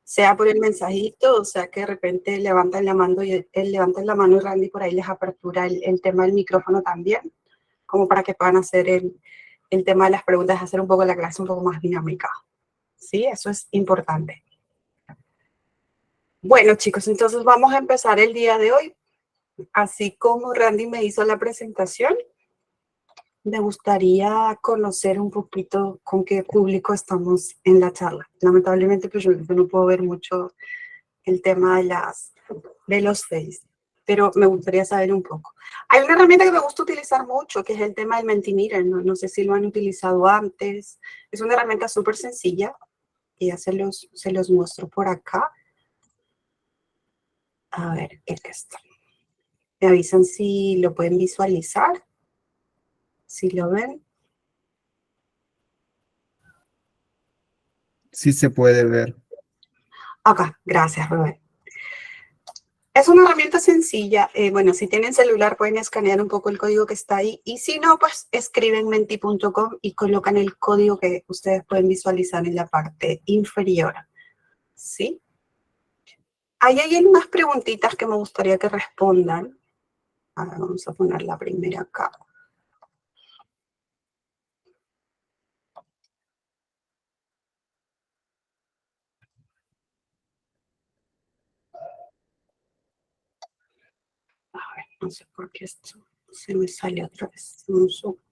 sea por el mensajito, o sea que de repente levantan la mano y Randy por ahí les apertura el tema del micrófono también, como para que puedan hacer el tema de las preguntas, hacer un poco la clase un poco más dinámica. Sí, eso es importante. Bueno, chicos, entonces vamos a empezar el día de hoy. Así como Randy me hizo la presentación, me gustaría conocer un poquito con qué público estamos en la charla. Lamentablemente, pues yo no puedo ver mucho el tema de los Face, pero me gustaría saber un poco. Hay una herramienta que me gusta utilizar mucho, que es el tema del Mentimeter. No sé si lo han utilizado antes. Es una herramienta súper sencilla y ya se los muestro por acá. A ver, ¿qué es esto? Me avisan si lo pueden visualizar, si lo ven. Sí se puede ver. Acá, gracias, Rubén. Es una herramienta sencilla. Bueno, si tienen celular pueden escanear un poco el código que está ahí. Y si no, pues escriben menti.com y colocan el código que ustedes pueden visualizar en la parte inferior. ¿Sí? Ahí hay unas preguntitas que me gustaría que respondan. Ahora vamos a poner la primera acá. A ver, no sé por qué esto se me sale otra vez. Un segundo.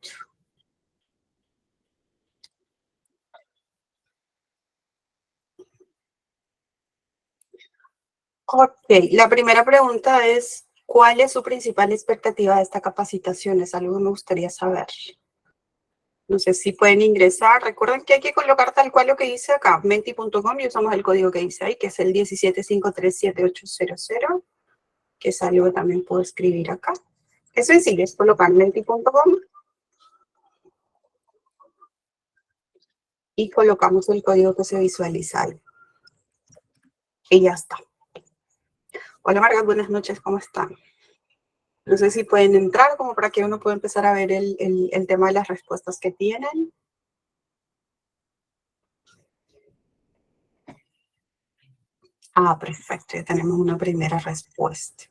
Ok, la primera pregunta es, ¿cuál es su principal expectativa de esta capacitación? Es algo que me gustaría saber. No sé si pueden ingresar. Recuerden que hay que colocar tal cual lo que dice acá, menti.com, y usamos el código que dice ahí, que es el 17537800, que es algo que también puedo escribir acá. Es sencillo, es colocar menti.com y colocamos el código que se visualiza ahí. Y ya está. Hola, Marga, buenas noches, ¿cómo están? No sé si pueden entrar como para que uno pueda empezar a ver el tema de las respuestas que tienen. Ah, perfecto, ya tenemos una primera respuesta.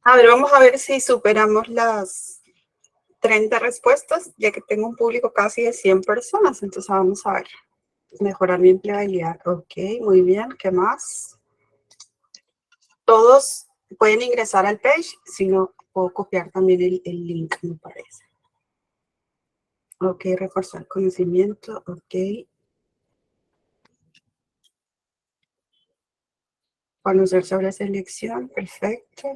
A ver, vamos a ver si superamos las 30 respuestas, ya que tengo un público casi de 100 personas. Entonces vamos a ver. Mejorar mi empleabilidad. Ok, muy bien. ¿Qué más? Todos pueden ingresar al page, si no, puedo copiar también el link, me parece. Ok, reforzar conocimiento. Ok. Conocer sobre selección. Perfecto.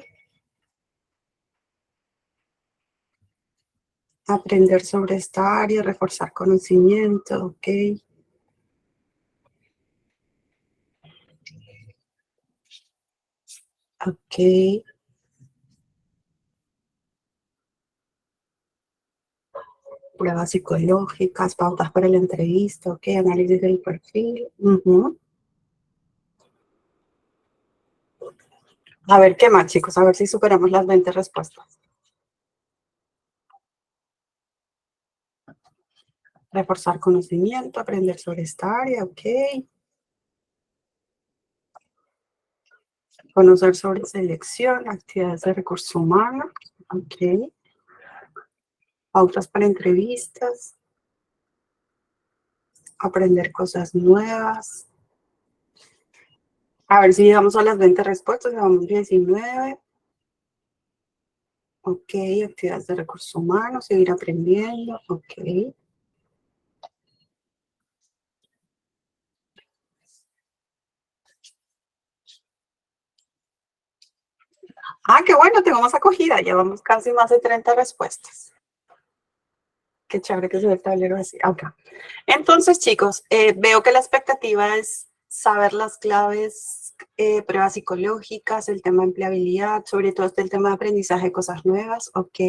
Aprender sobre esta área, reforzar conocimiento. Ok. Ok. Pruebas psicológicas, pautas para la entrevista, ok, análisis del perfil. A ver, ¿qué más, chicos? A ver si superamos las 20 respuestas. Reforzar conocimiento, aprender sobre esta área, ok. Conocer sobre selección, actividades de recursos humanos, ok. Pautas para entrevistas, aprender cosas nuevas. A ver si llegamos a las 20 respuestas, llevamos 19. Ok, actividades de recursos humanos, seguir aprendiendo, ok. Ah, qué bueno, tengo más acogida, llevamos casi más de 30 respuestas. Qué chévere que se ve el tablero así. Acá. Entonces, chicos, veo que la expectativa es saber las claves, pruebas psicológicas, el tema de empleabilidad, sobre todo el tema de aprendizaje de cosas nuevas, ok.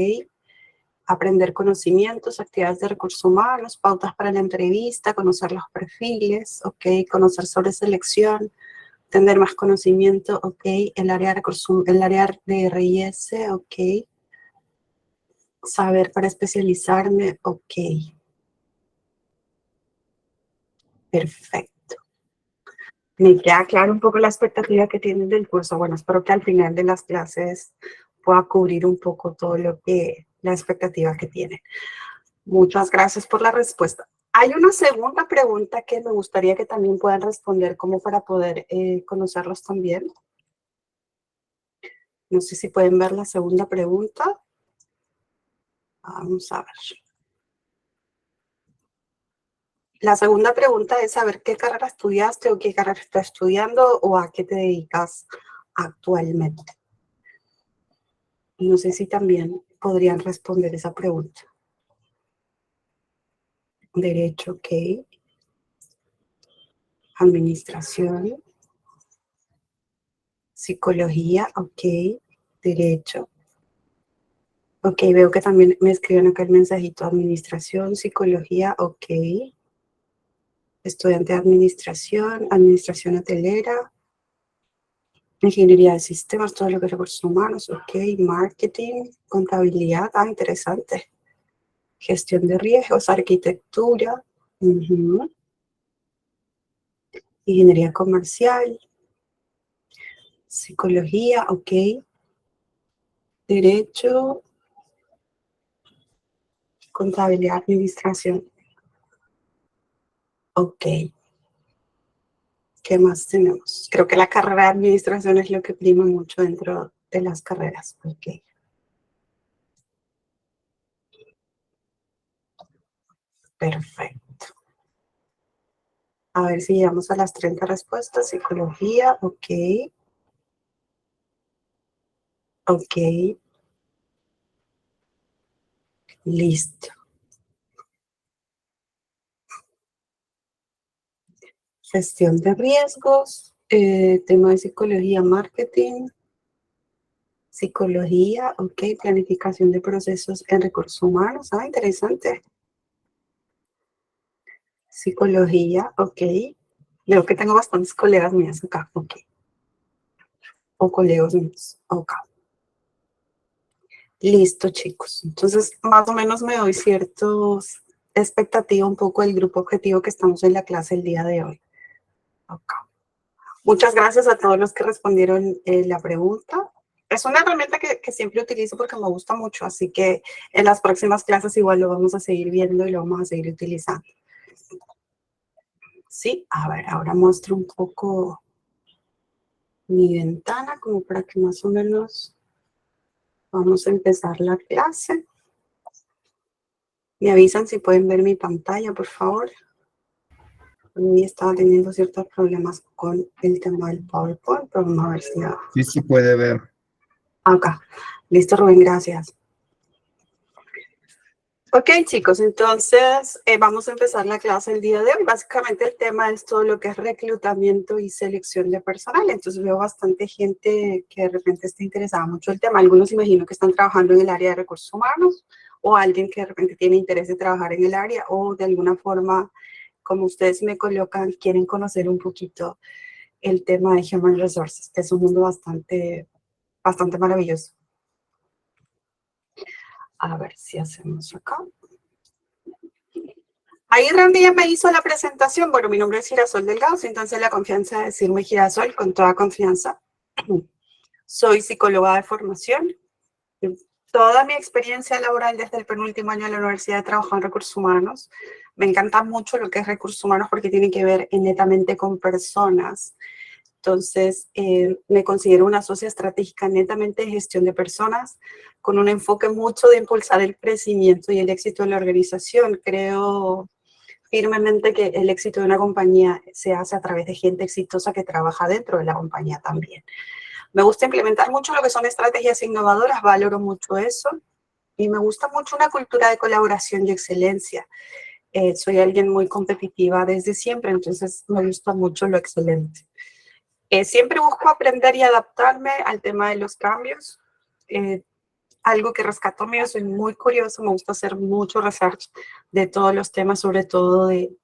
Aprender conocimientos, actividades de recursos humanos, pautas para la entrevista, conocer los perfiles, ok. Conocer sobre selección, tener más conocimiento, ok. El área de RIS, ok. Saber para especializarme, ok. Perfecto. Me queda claro un poco la expectativa que tienen del curso. Bueno, espero que al final de las clases pueda cubrir un poco todo lo que, la expectativa que tienen. Muchas gracias por la respuesta. Hay una segunda pregunta que me gustaría que también puedan responder como para poder conocerlos también. No sé si pueden ver la segunda pregunta. Vamos a ver. La segunda pregunta es saber qué carrera estudiaste o qué carrera estás estudiando o a qué te dedicas actualmente. No sé si también podrían responder esa pregunta. Derecho, ok. Administración. Psicología, ok. Derecho. Ok, veo que también me escriben acá el mensajito. Administración, psicología, ok. Estudiante de administración, administración hotelera, ingeniería de sistemas, todo lo que es recursos humanos, ok. Marketing, contabilidad, interesante. Gestión de riesgos, arquitectura, ingeniería comercial, psicología, ok. Derecho, contabilidad, administración, ok. ¿Qué más tenemos? Creo que la carrera de administración es lo que prima mucho dentro de las carreras. Ok, perfecto. A ver si llegamos a las 30 respuestas. Psicología, ok. Ok, listo. Gestión de riesgos, tema de psicología, marketing, psicología, ok. Planificación de procesos en recursos humanos, interesante. Psicología, ok. Veo que tengo bastantes colegas mías acá, ok. O colegas míos, ok. Listo, chicos. Entonces, más o menos me doy ciertos expectativa un poco del grupo objetivo que estamos en la clase el día de hoy. Ok. Muchas gracias a todos los que respondieron la pregunta. Es una herramienta que siempre utilizo porque me gusta mucho, así que en las próximas clases igual lo vamos a seguir viendo y lo vamos a seguir utilizando. Sí, a ver, ahora muestro un poco mi ventana como para que más o menos vamos a empezar la clase. Me avisan si pueden ver mi pantalla, por favor. Y estaba teniendo ciertos problemas con el tema del PowerPoint, pero vamos a ver si ya. Sí, sí puede ver. Acá. Listo, Rubén, gracias. Ok, chicos, entonces vamos a empezar la clase el día de hoy. Básicamente el tema es todo lo que es reclutamiento y selección de personal. Entonces veo bastante gente que de repente está interesada mucho en el tema. Algunos imagino que están trabajando en el área de recursos humanos o alguien que de repente tiene interés de trabajar en el área o de alguna forma, como ustedes me colocan, quieren conocer un poquito el tema de Human Resources, que es un mundo bastante maravilloso. A ver si hacemos acá. Ahí Randy ya me hizo la presentación. Bueno, mi nombre es Girasol Delgado, entonces la confianza de decirme Girasol con toda confianza. Soy psicóloga de formación. Toda mi experiencia laboral desde el penúltimo año de la universidad he trabajado en recursos humanos. Me encanta mucho lo que es recursos humanos porque tiene que ver netamente con personas. Entonces, me considero una socia estratégica netamente de gestión de personas, con un enfoque mucho de impulsar el crecimiento y el éxito de la organización. Creo firmemente que el éxito de una compañía se hace a través de gente exitosa que trabaja dentro de la compañía también. Me gusta implementar mucho lo que son estrategias innovadoras, valoro mucho eso, y me gusta mucho una cultura de colaboración y excelencia. Soy alguien muy competitiva desde siempre, entonces me gusta mucho lo excelente. Siempre busco aprender y adaptarme al tema de los cambios. Algo que rescato mío, soy muy curioso, me gusta hacer mucho research de todos los temas, sobre todo de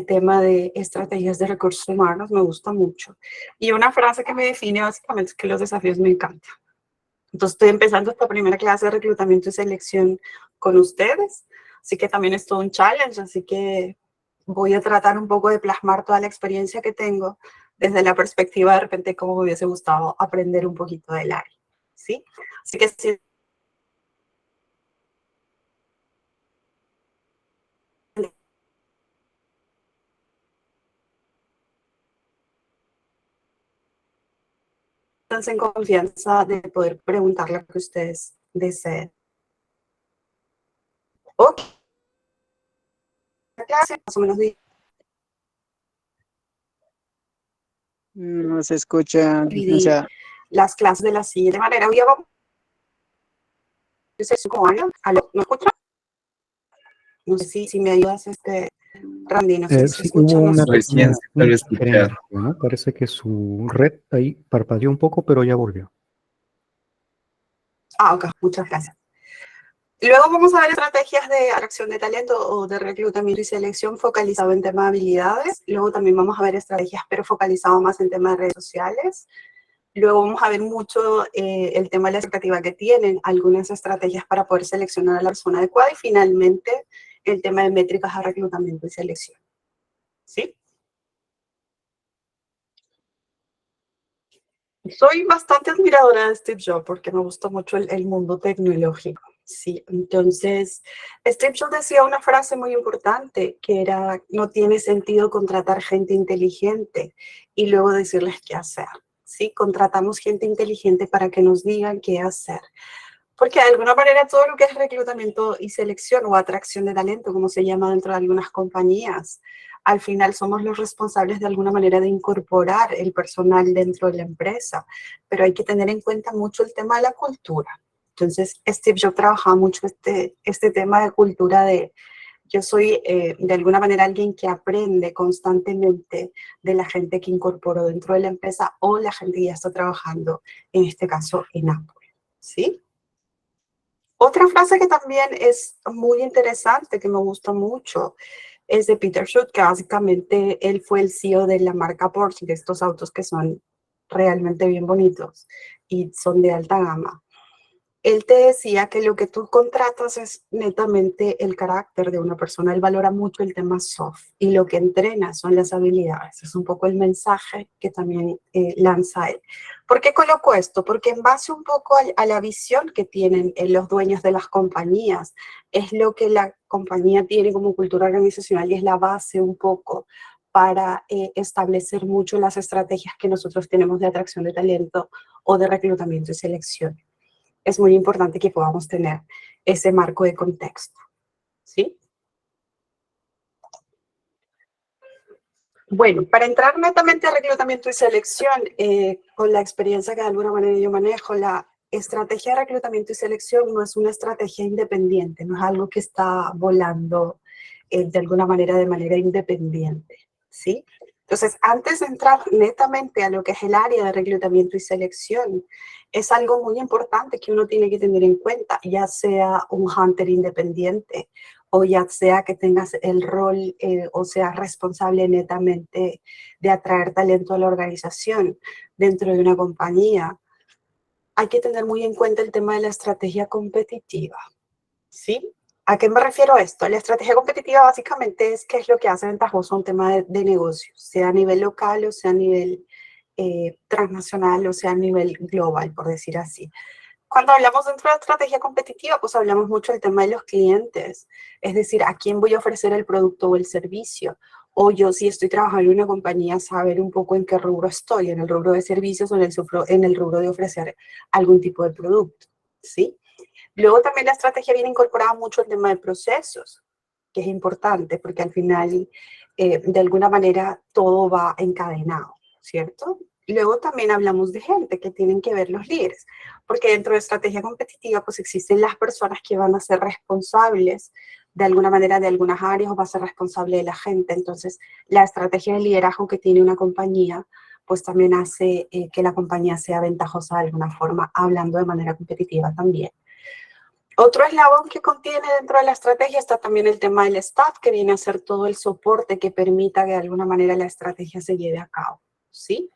tema de estrategias de recursos humanos, me gusta mucho. Y una frase que me define básicamente es que los desafíos me encantan. Entonces estoy empezando esta primera clase de reclutamiento y selección con ustedes, así que también es todo un challenge, así que voy a tratar un poco de plasmar toda la experiencia que tengo desde la perspectiva de repente cómo me hubiese gustado aprender un poquito del área, ¿sí? Así que si en confianza de poder preguntar lo que ustedes deseen. Ok, clase, más o menos No se escucha, o dividí sea, las clases de la siguiente manera. Hoy vamos a como Ana, ¿aló? ¿Me escuchan? No sé si me ayudas, Randy, no sé si se Sí, hubo escucha, no sé. Recién se una vuelve a escuchar. interferencia, ¿no? Parece que su red ahí parpadeó un poco, pero ya volvió. Ah, ok, muchas gracias. Luego vamos a ver estrategias de atracción de talento o de reclutamiento y selección focalizado en temas de habilidades. Luego también vamos a ver estrategias, pero focalizado más en temas de redes sociales. Luego vamos a ver mucho el tema de la expectativa que tienen, algunas estrategias para poder seleccionar a la persona adecuada y finalmente el tema de métricas de reclutamiento y selección. ¿Sí? Soy bastante admiradora de Steve Jobs porque me gusta mucho el mundo tecnológico. Sí, entonces Steve Jobs decía una frase muy importante que era: no tiene sentido contratar gente inteligente y luego decirles qué hacer. Sí, contratamos gente inteligente para que nos digan qué hacer. Porque de alguna manera todo lo que es reclutamiento y selección o atracción de talento, como se llama dentro de algunas compañías, al final somos los responsables de alguna manera de incorporar el personal dentro de la empresa, pero hay que tener en cuenta mucho el tema de la cultura. Entonces, Steve Jobs trabajaba mucho este tema de cultura de yo soy de alguna manera alguien que aprende constantemente de la gente que incorporó dentro de la empresa o la gente que ya está trabajando, en este caso en Apple, ¿sí? Otra frase que también es muy interesante, que me gusta mucho, es de Peter Schut, que básicamente él fue el CEO de la marca Porsche, de estos autos que son realmente bien bonitos y son de alta gama. Él te decía que lo que tú contratas es netamente el carácter de una persona. Él valora mucho el tema soft y lo que entrena son las habilidades. Es un poco el mensaje que también lanza él. ¿Por qué coloco esto? Porque en base un poco a la visión que tienen los dueños de las compañías, es lo que la compañía tiene como cultura organizacional y es la base un poco para establecer mucho las estrategias que nosotros tenemos de atracción de talento o de reclutamiento y selección. Es muy importante que podamos tener ese marco de contexto, ¿sí? Bueno, para entrar netamente a reclutamiento y selección, con la experiencia que de alguna manera yo manejo, la estrategia de reclutamiento y selección no es una estrategia independiente, no es algo que está volando de alguna manera de manera independiente, ¿sí? Entonces, antes de entrar netamente a lo que es el área de reclutamiento y selección, es algo muy importante que uno tiene que tener en cuenta, ya sea un hunter independiente o ya sea que tengas el rol o seas responsable netamente de atraer talento a la organización dentro de una compañía. Hay que tener muy en cuenta el tema de la estrategia competitiva, ¿sí? ¿A qué me refiero a esto? La estrategia competitiva básicamente es qué es lo que hace ventajoso un tema de negocios, sea a nivel local o sea a nivel transnacional o sea a nivel global, por decir así. Cuando hablamos dentro de estrategia competitiva, pues hablamos mucho del tema de los clientes, es decir, a quién voy a ofrecer el producto o el servicio. O yo, si estoy trabajando en una compañía, saber un poco en qué rubro estoy, en el rubro de servicios o en el rubro de ofrecer algún tipo de producto, ¿sí? Luego también la estrategia viene incorporada mucho el tema de procesos, que es importante porque al final, de alguna manera, todo va encadenado, ¿cierto? Y luego también hablamos de gente que tienen que ver los líderes, porque dentro de estrategia competitiva pues existen las personas que van a ser responsables de alguna manera de algunas áreas o va a ser responsable de la gente. Entonces, la estrategia de liderazgo que tiene una compañía pues también hace que la compañía sea ventajosa de alguna forma, hablando de manera competitiva también. Otro eslabón que contiene dentro de la estrategia está también el tema del staff, que viene a ser todo el soporte que permita que de alguna manera la estrategia se lleve a cabo, ¿sí?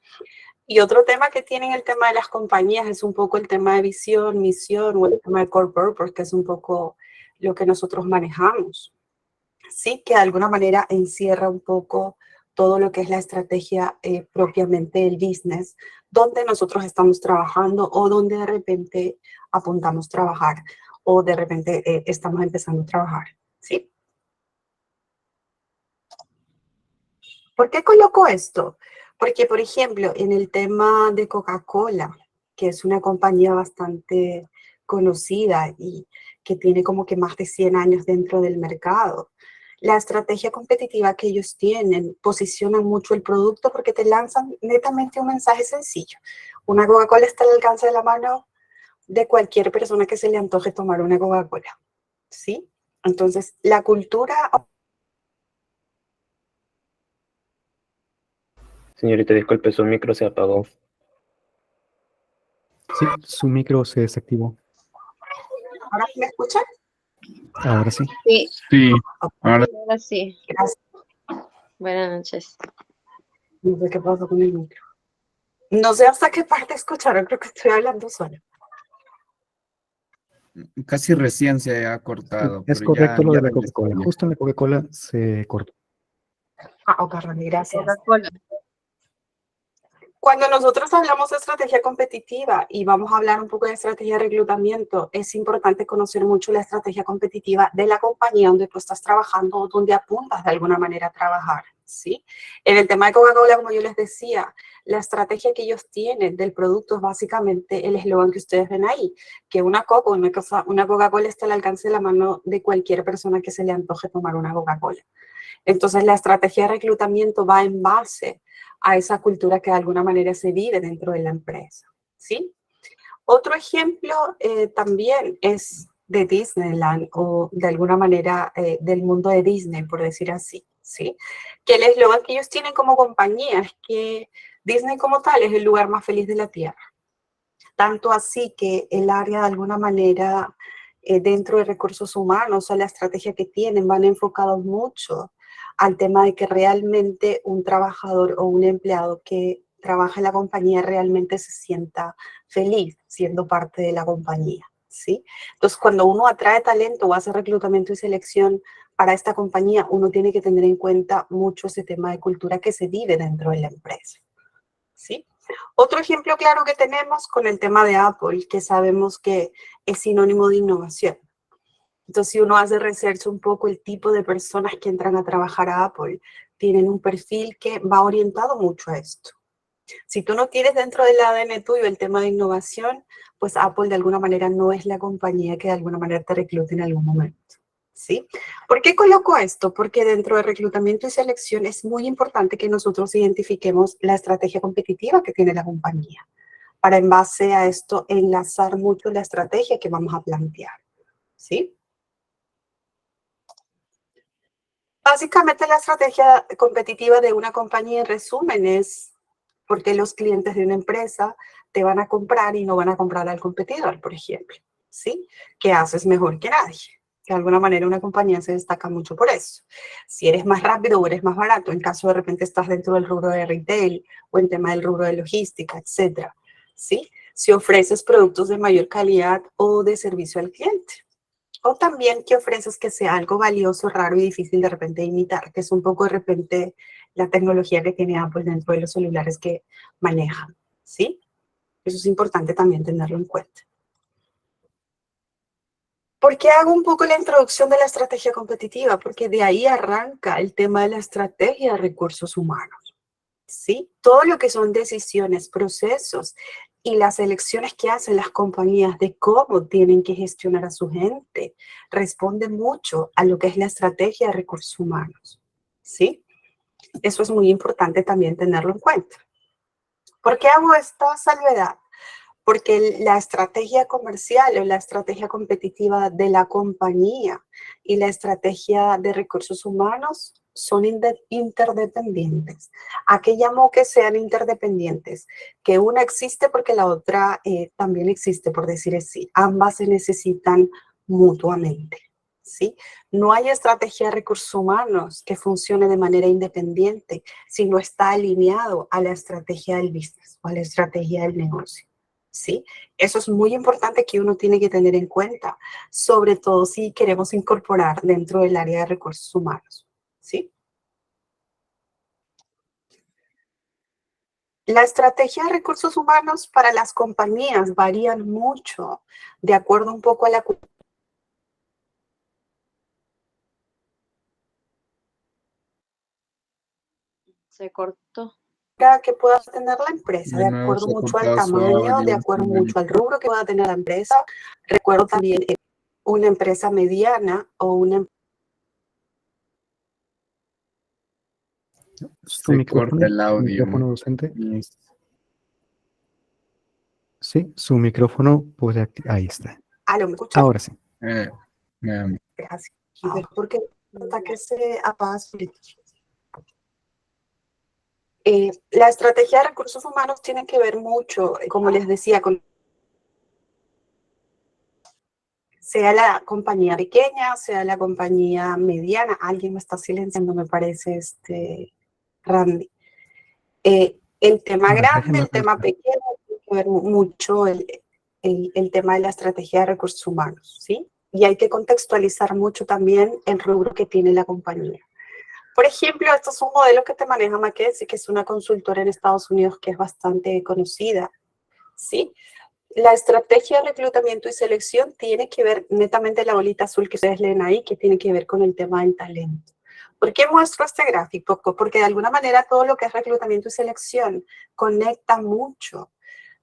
Y otro tema que tienen el tema de las compañías es un poco el tema de visión, misión o el tema de core purpose, que es un poco lo que nosotros manejamos. sí, que de alguna manera encierra un poco todo lo que es la estrategia propiamente del business, donde nosotros estamos trabajando o donde de repente apuntamos trabajar o de repente estamos empezando a trabajar, ¿sí? ¿Por qué coloco esto? Porque, por ejemplo, en el tema de Coca-Cola, que es una compañía bastante conocida y que tiene como que más de 100 años dentro del mercado, la estrategia competitiva que ellos tienen posiciona mucho el producto porque te lanzan netamente un mensaje sencillo. Una Coca-Cola está al alcance de la mano de cualquier persona que se le antoje tomar una Coca-Cola, ¿sí? Entonces, la cultura... Señorita, disculpe, su micro se apagó. Sí, su micro se desactivó. ¿Ahora me escuchan? Ahora sí. Sí, Sí, ahora ahora sí. Gracias. Buenas noches. No sé qué pasó con el micro. No sé hasta qué parte escucharon, creo que estoy hablando sola. casi recién se ha cortado, Es pero correcto lo ya de la regresó Coca-Cola. bien. Justo en la Coca-Cola se cortó. Ok, Randy, gracias. Coca-Cola. Cuando nosotros hablamos de estrategia competitiva y vamos a hablar un poco de estrategia de reclutamiento, es importante conocer mucho la estrategia competitiva de la compañía donde tú estás trabajando o donde apuntas de alguna manera a trabajar, ¿sí? En el tema de Coca-Cola, como yo les decía, la estrategia que ellos tienen del producto es básicamente el eslogan que ustedes ven ahí, que una Coca-Cola está al alcance de la mano de cualquier persona que se le antoje tomar una Coca-Cola. Entonces, la estrategia de reclutamiento va en base a esa cultura que de alguna manera se vive dentro de la empresa, ¿sí? Otro ejemplo también es de Disneyland o de alguna manera del mundo de Disney, por decir así, ¿sí? Que el eslogan que ellos tienen como compañía es que Disney como tal es el lugar más feliz de la Tierra. Tanto así que el área de alguna manera dentro de recursos humanos o la estrategia que tienen van enfocados mucho al tema de que realmente un trabajador o un empleado que trabaja en la compañía realmente se sienta feliz siendo parte de la compañía, ¿sí? Entonces, cuando uno atrae talento o hace reclutamiento y selección para esta compañía, uno tiene que tener en cuenta mucho ese tema de cultura que se vive dentro de la empresa, ¿sí? Otro ejemplo claro que tenemos con el tema de Apple, que sabemos que es sinónimo de innovación. Entonces, si uno hace research un poco, el tipo de personas que entran a trabajar a Apple tienen un perfil que va orientado mucho a esto. Si tú no tienes dentro del ADN tuyo el tema de innovación, pues Apple de alguna manera no es la compañía que de alguna manera te reclute en algún momento, ¿sí? ¿Por qué coloco esto? Porque dentro de reclutamiento y selección es muy importante que nosotros identifiquemos la estrategia competitiva que tiene la compañía, para en base a esto enlazar mucho la estrategia que vamos a plantear, ¿sí? Básicamente la estrategia competitiva de una compañía en resumen es porque los clientes de una empresa te van a comprar y no van a comprar al competidor, por ejemplo, ¿sí? ¿Qué haces mejor que nadie? De alguna manera una compañía se destaca mucho por eso. Si eres más rápido o eres más barato, en caso de repente estás dentro del rubro de retail o en tema del rubro de logística, etcétera, ¿sí? Si ofreces productos de mayor calidad o de servicio al cliente. O también que ofreces que sea algo valioso, raro y difícil de repente de imitar, que es un poco de repente la tecnología que tiene Apple dentro de los celulares que manejan, ¿sí? Eso es importante también tenerlo en cuenta. ¿Por qué hago un poco la introducción de la estrategia competitiva? Porque de ahí arranca el tema de la estrategia de recursos humanos, ¿sí? Todo lo que son decisiones, procesos y las elecciones que hacen las compañías de cómo tienen que gestionar a su gente responde mucho a lo que es la estrategia de recursos humanos, ¿sí? Eso es muy importante también tenerlo en cuenta. ¿Por qué hago esta salvedad? Porque la estrategia comercial o la estrategia competitiva de la compañía y la estrategia de recursos humanos son interdependientes. ¿A qué llamo que sean interdependientes? Que una existe porque la otra también existe, por decir así. Ambas se necesitan mutuamente, ¿sí? No hay estrategia de recursos humanos que funcione de manera independiente si no está alineado a la estrategia del business o a la estrategia del negocio, ¿sí? Eso es muy importante que uno tiene que tener en cuenta, sobre todo si queremos incorporar dentro del área de recursos humanos, ¿sí? La estrategia de recursos humanos para las compañías varían mucho, de acuerdo un poco a la cultura Se cortó. que pueda tener la empresa, de De nuevo acuerdo se ha mucho al cortado su tamaño, de audio, acuerdo señorita. mucho al rubro que pueda tener la empresa. Recuerdo también una empresa mediana o una Su Se corta el su audio. micrófono docente. Listo. Sí, su micrófono puede ahí está. ¿me escuchan? Ahora sí. Veamos. Así. Porque hasta que se apaga solito. La estrategia de recursos humanos tiene que ver mucho, como les decía, con sea la compañía pequeña, sea la compañía mediana. Alguien me está silenciando, me parece, Randy. El tema No, grande, déjeme el tema pensar. pequeño, tiene que ver mucho el tema de la estrategia de recursos humanos, ¿sí? Y hay que contextualizar mucho también el rubro que tiene la compañía. Por ejemplo, esto es un modelo que te maneja McKinsey, que es una consultora en Estados Unidos que es bastante conocida, ¿sí? La estrategia de reclutamiento y selección tiene que ver netamente la bolita azul que ustedes leen ahí, que tiene que ver con el tema del talento. ¿Por qué muestro este gráfico? Porque de alguna manera todo lo que es reclutamiento y selección conecta mucho,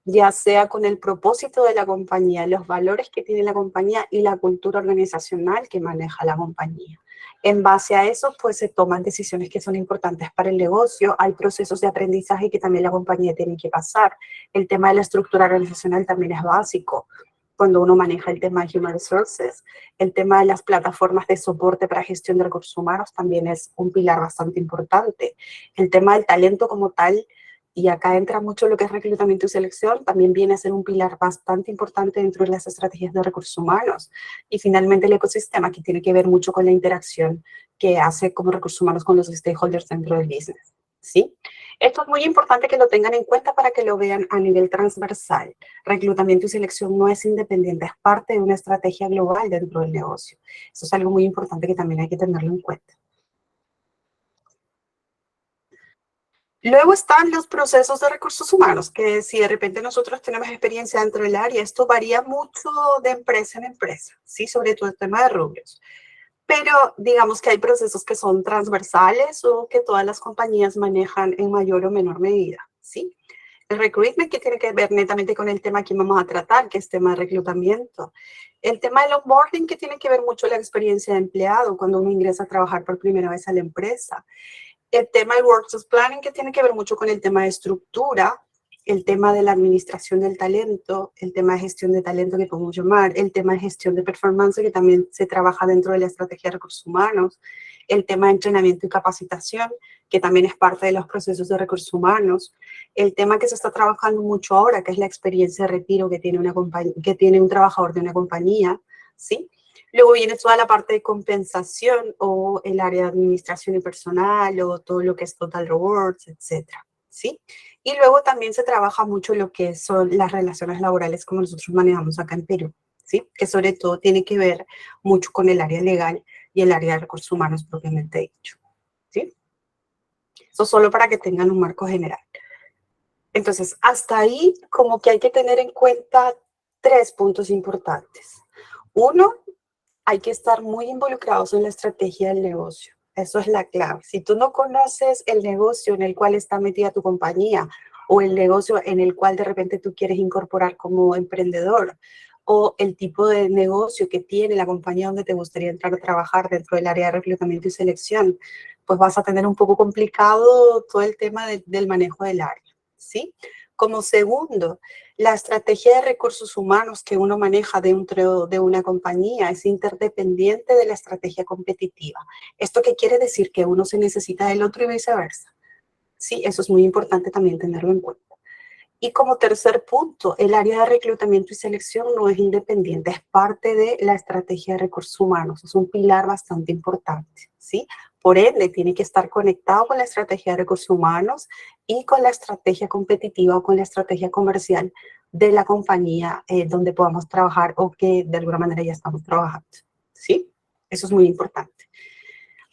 ya sea con el propósito de la compañía, los valores que tiene la compañía y la cultura organizacional que maneja la compañía. En base a eso, pues se toman decisiones que son importantes para el negocio. Hay procesos de aprendizaje que también la compañía tiene que pasar. El tema de la estructura organizacional también es básico cuando uno maneja el tema de Human Resources. El tema de las plataformas de soporte para gestión de recursos humanos también es un pilar bastante importante. El tema del talento como tal, y acá entra mucho lo que es reclutamiento y selección, también viene a ser un pilar bastante importante dentro de las estrategias de recursos humanos. Y finalmente el ecosistema, que tiene que ver mucho con la interacción que hace como recursos humanos con los stakeholders dentro del business, ¿sí? Esto es muy importante que lo tengan en cuenta para que lo vean a nivel transversal. Reclutamiento y selección no es independiente, es parte de una estrategia global dentro del negocio. Eso es algo muy importante que también hay que tenerlo en cuenta. Luego están los procesos de recursos humanos, que si de repente nosotros tenemos experiencia dentro del área, esto varía mucho de empresa en empresa, ¿sí? Sobre todo el tema de rubros. Pero digamos que hay procesos que son transversales o que todas las compañías manejan en mayor o menor medida, ¿sí? El recruitment, que tiene que ver netamente con el tema que vamos a tratar, que es tema de reclutamiento. El tema del onboarding, que tiene que ver mucho la experiencia de empleado cuando uno ingresa a trabajar por primera vez a la empresa. El tema del workforce planning, que tiene que ver mucho con el tema de estructura, el tema de la administración del talento, el tema de gestión de talento que podemos llamar, el tema de gestión de performance que también se trabaja dentro de la estrategia de recursos humanos, el tema de entrenamiento y capacitación, que también es parte de los procesos de recursos humanos, el tema que se está trabajando mucho ahora, que es la experiencia de retiro que tiene un trabajador de una compañía, ¿sí? Luego viene toda la parte de compensación o el área de administración y personal o todo lo que es Total Rewards, etcétera, ¿sí? Y luego también se trabaja mucho lo que son las relaciones laborales como nosotros manejamos acá en Perú, ¿sí? Que sobre todo tiene que ver mucho con el área legal y el área de recursos humanos propiamente dicho, ¿sí? Eso solo para que tengan un marco general. Entonces, hasta ahí como que hay que tener en cuenta 3 puntos importantes. Uno, hay que estar muy involucrados en la estrategia del negocio. Eso es la clave. Si tú no conoces el negocio en el cual está metida tu compañía o el negocio en el cual de repente tú quieres incorporar como emprendedor o el tipo de negocio que tiene la compañía donde te gustaría entrar a trabajar dentro del área de reclutamiento y selección, pues vas a tener un poco complicado todo el tema del manejo del área, ¿sí? Como segundo, la estrategia de recursos humanos que uno maneja dentro de una compañía es interdependiente de la estrategia competitiva. ¿Esto qué quiere decir? Que uno se necesita del otro y viceversa. Sí, eso es muy importante también tenerlo en cuenta. Y como tercer punto, el área de reclutamiento y selección no es independiente, es parte de la estrategia de recursos humanos, es un pilar bastante importante, ¿sí? Por ende, tiene que estar conectado con la estrategia de recursos humanos y con la estrategia competitiva o con la estrategia comercial de la compañía donde podamos trabajar o que de alguna manera ya estamos trabajando, ¿sí? Eso es muy importante.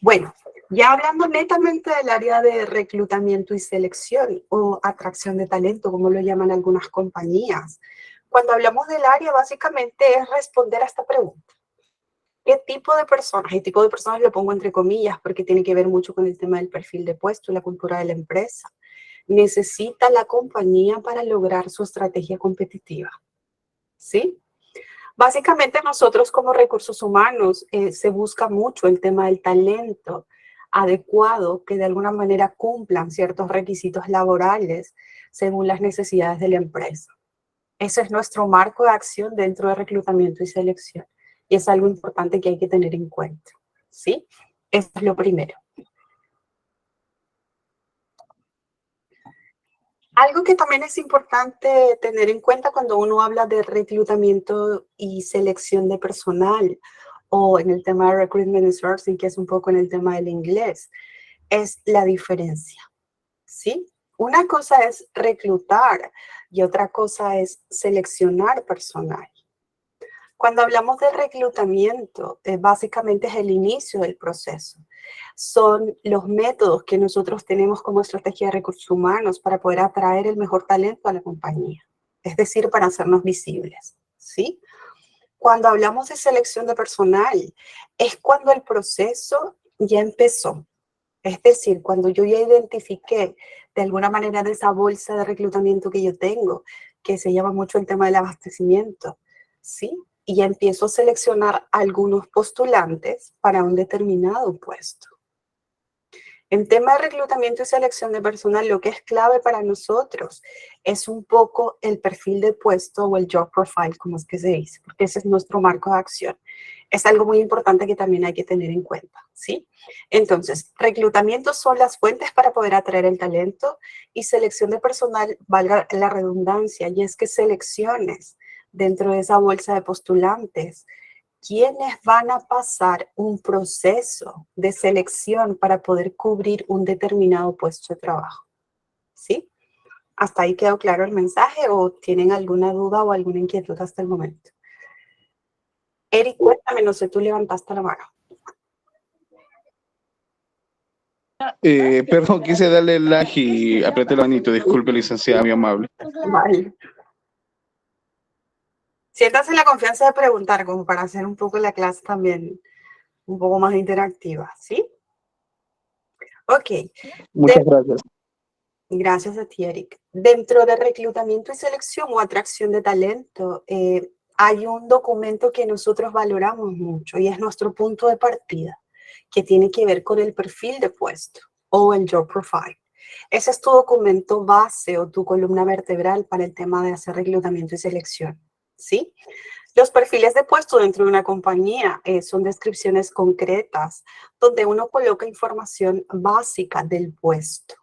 Bueno, ya hablando netamente del área de reclutamiento y selección o atracción de talento, como lo llaman algunas compañías. Cuando hablamos del área, básicamente es responder a esta pregunta. ¿Qué tipo de personas? Y tipo de personas lo pongo entre comillas porque tiene que ver mucho con el tema del perfil de puesto y la cultura de la empresa. Necesita la compañía para lograr su estrategia competitiva, ¿sí? Básicamente nosotros como recursos humanos se busca mucho el tema del talento adecuado que de alguna manera cumplan ciertos requisitos laborales según las necesidades de la empresa. Ese es nuestro marco de acción dentro de reclutamiento y selección. Y es algo importante que hay que tener en cuenta, ¿sí? Eso es lo primero. Algo que también es importante tener en cuenta cuando uno habla de reclutamiento y selección de personal o en el tema de recruitment and sourcing, que es un poco en el tema del inglés, es la diferencia, ¿sí? Una cosa es reclutar y otra cosa es seleccionar personal. Cuando hablamos de reclutamiento, básicamente es el inicio del proceso. Son los métodos que nosotros tenemos como estrategia de recursos humanos para poder atraer el mejor talento a la compañía, es decir, para hacernos visibles, ¿sí? Cuando hablamos de selección de personal, es cuando el proceso ya empezó. Es decir, cuando yo ya identifiqué de alguna manera de esa bolsa de reclutamiento que yo tengo, que se llama mucho el tema del abastecimiento, ¿sí? Y ya empiezo a seleccionar algunos postulantes para un determinado puesto. En tema de reclutamiento y selección de personal, lo que es clave para nosotros es un poco el perfil de puesto o el job profile, como es que se dice, porque ese es nuestro marco de acción. Es algo muy importante que también hay que tener en cuenta, ¿sí? Entonces, reclutamiento son las fuentes para poder atraer el talento y selección de personal, valga la redundancia, y es que selecciones dentro de esa bolsa de postulantes quienes van a pasar un proceso de selección para poder cubrir un determinado puesto de trabajo, ¿sí? ¿Hasta ahí quedó claro el mensaje o tienen alguna duda o alguna inquietud hasta el momento? Eric, cuéntame, no sé, tú levantaste la mano. Perdón, quise darle lag y apreté la manito. Disculpe, licenciada, muy amable. Vale. Siéntase la confianza de preguntar, como para hacer un poco la clase también un poco más interactiva, ¿sí? Ok. Muchas gracias. Gracias a ti, Eric. Dentro de reclutamiento y selección o atracción de talento, hay un documento que nosotros valoramos mucho y es nuestro punto de partida, que tiene que ver con el perfil de puesto o el job profile. Ese es tu documento base o tu columna vertebral para el tema de hacer reclutamiento y selección, ¿sí? Los perfiles de puesto dentro de una compañía son descripciones concretas donde uno coloca información básica del puesto,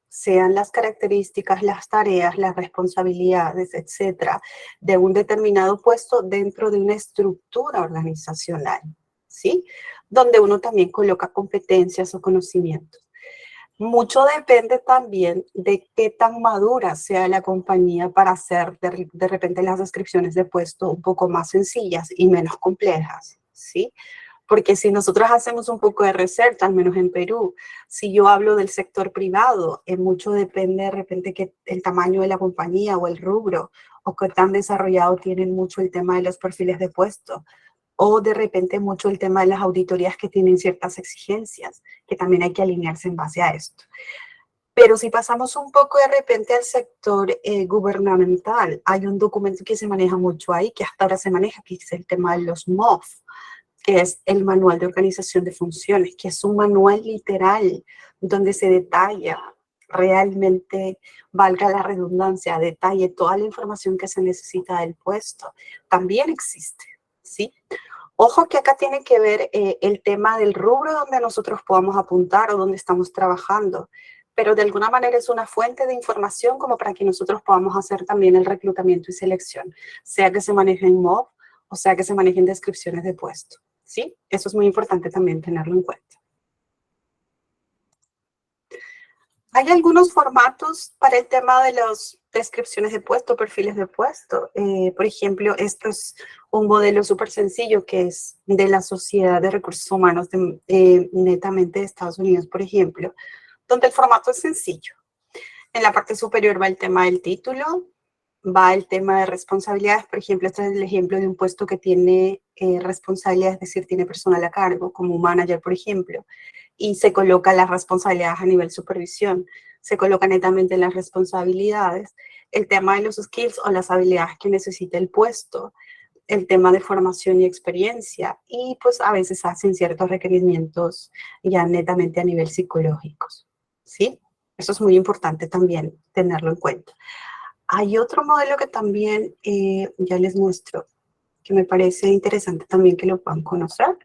sean las características, las tareas, las responsabilidades, etcétera, de un determinado puesto dentro de una estructura organizacional, ¿sí? Donde uno también coloca competencias o conocimientos. Mucho depende también de qué tan madura sea la compañía para hacer de repente las descripciones de puesto un poco más sencillas y menos complejas, ¿sí? Porque si nosotros hacemos un poco de research, al menos en Perú, si yo hablo del sector privado, mucho depende de repente que el tamaño de la compañía o el rubro, o qué tan desarrollado tienen mucho el tema de los perfiles de puesto, o de repente mucho el tema de las auditorías que tienen ciertas exigencias, que también hay que alinearse en base a esto. Pero si pasamos un poco de repente al sector gubernamental, hay un documento que se maneja mucho ahí, que hasta ahora se maneja, que es el tema de los MOF, que es el Manual de Organización de Funciones, que es un manual literal donde se detalla realmente, valga la redundancia, detalle toda la información que se necesita del puesto. También existe, ¿sí? Ojo que acá tiene que ver el tema del rubro donde nosotros podamos apuntar o donde estamos trabajando, pero de alguna manera es una fuente de información como para que nosotros podamos hacer también el reclutamiento y selección, sea que se maneje en MOB o sea que se manejen descripciones de puesto, ¿sí? Eso es muy importante también tenerlo en cuenta. Hay algunos formatos para el tema de las descripciones de puesto, perfiles de puesto. Por ejemplo, esto es un modelo súper sencillo que es de la Sociedad de Recursos Humanos netamente de Estados Unidos, por ejemplo, donde el formato es sencillo. En la parte superior va el tema del título, va el tema de responsabilidades. Por ejemplo, este es el ejemplo de un puesto que tiene responsabilidades, es decir, tiene personal a cargo, como un manager, por ejemplo, y se colocan las responsabilidades a nivel supervisión, se colocan netamente las responsabilidades, el tema de los skills o las habilidades que necesita el puesto, el tema de formación y experiencia, y pues a veces hacen ciertos requerimientos ya netamente a nivel psicológicos, ¿sí? Eso es muy importante también tenerlo en cuenta. Hay otro modelo que también ya les muestro, que me parece interesante también que lo puedan conocer.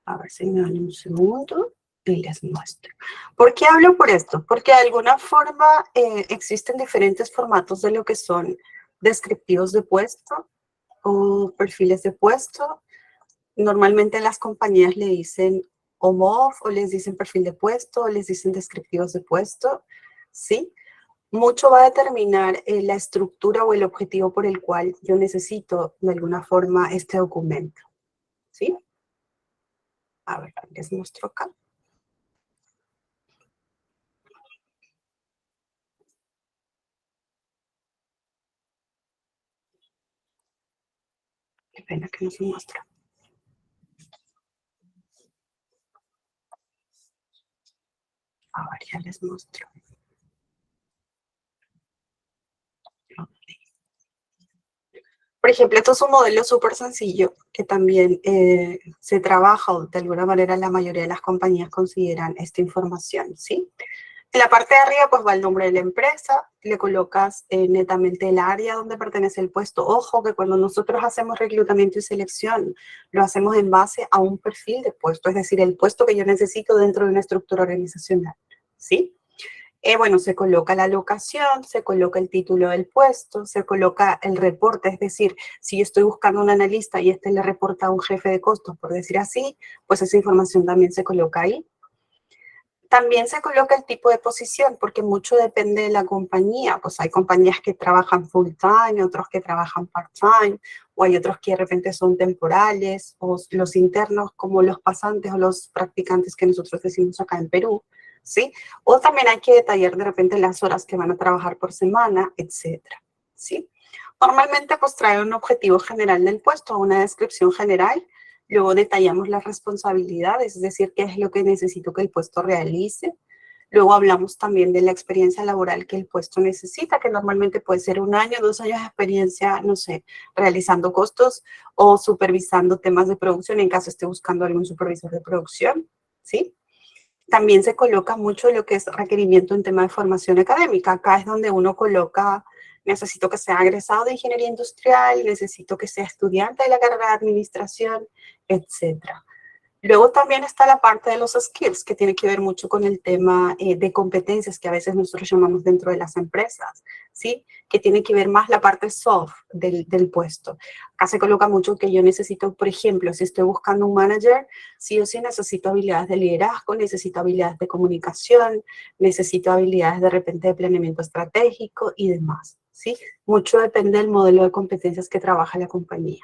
A ver si me dan un segundo y les muestro. ¿Por qué hablo por esto? Porque de alguna forma existen diferentes formatos de lo que son descriptivos de puesto o perfiles de puesto. Normalmente las compañías le dicen o MOF, o les dicen perfil de puesto, o les dicen descriptivos de puesto, ¿sí? Mucho va a determinar la estructura o el objetivo por el cual yo necesito de alguna forma este documento, ¿sí? A ver, les muestro acá. Qué pena que no se muestra. A ver, ya les muestro. Por ejemplo, esto es un modelo súper sencillo que también se trabaja, o de alguna manera la mayoría de las compañías consideran esta información, ¿sí? En la parte de arriba pues va el nombre de la empresa, le colocas netamente el área donde pertenece el puesto. Ojo que cuando nosotros hacemos reclutamiento y selección, lo hacemos en base a un perfil de puesto, es decir, el puesto que yo necesito dentro de una estructura organizacional, ¿sí? Bueno, se coloca la locación, se coloca el título del puesto, se coloca el reporte, es decir, si yo estoy buscando un analista y este le reporta a un jefe de costos, por decir así, pues esa información también se coloca ahí. También se coloca el tipo de posición, porque mucho depende de la compañía. Pues hay compañías que trabajan full time, otros que trabajan part time, o hay otros que de repente son temporales, o los internos como los pasantes o los practicantes que nosotros decimos acá en Perú, ¿sí? O también hay que detallar de repente las horas que van a trabajar por semana, etcétera, ¿sí? Normalmente pues trae un objetivo general del puesto, una descripción general. Luego detallamos las responsabilidades, es decir, qué es lo que necesito que el puesto realice. Luego hablamos también de la experiencia laboral que el puesto necesita, que normalmente puede ser 1 año, 2 años de experiencia, no sé, realizando costos o supervisando temas de producción, en caso esté buscando algún supervisor de producción, ¿sí? También se coloca mucho lo que es requerimiento en tema de formación académica. Acá es donde uno coloca, necesito que sea egresado de ingeniería industrial, necesito que sea estudiante de la carrera de administración, etcétera. Luego también está la parte de los skills, que tiene que ver mucho con el tema de competencias que a veces nosotros llamamos dentro de las empresas, ¿sí? Que tiene que ver más la parte soft del puesto. Acá se coloca mucho que yo necesito, por ejemplo, si estoy buscando un manager, sí o sí necesito habilidades de liderazgo, necesito habilidades de comunicación, necesito habilidades de repente de planeamiento estratégico y demás, ¿sí? Mucho depende del modelo de competencias que trabaja la compañía.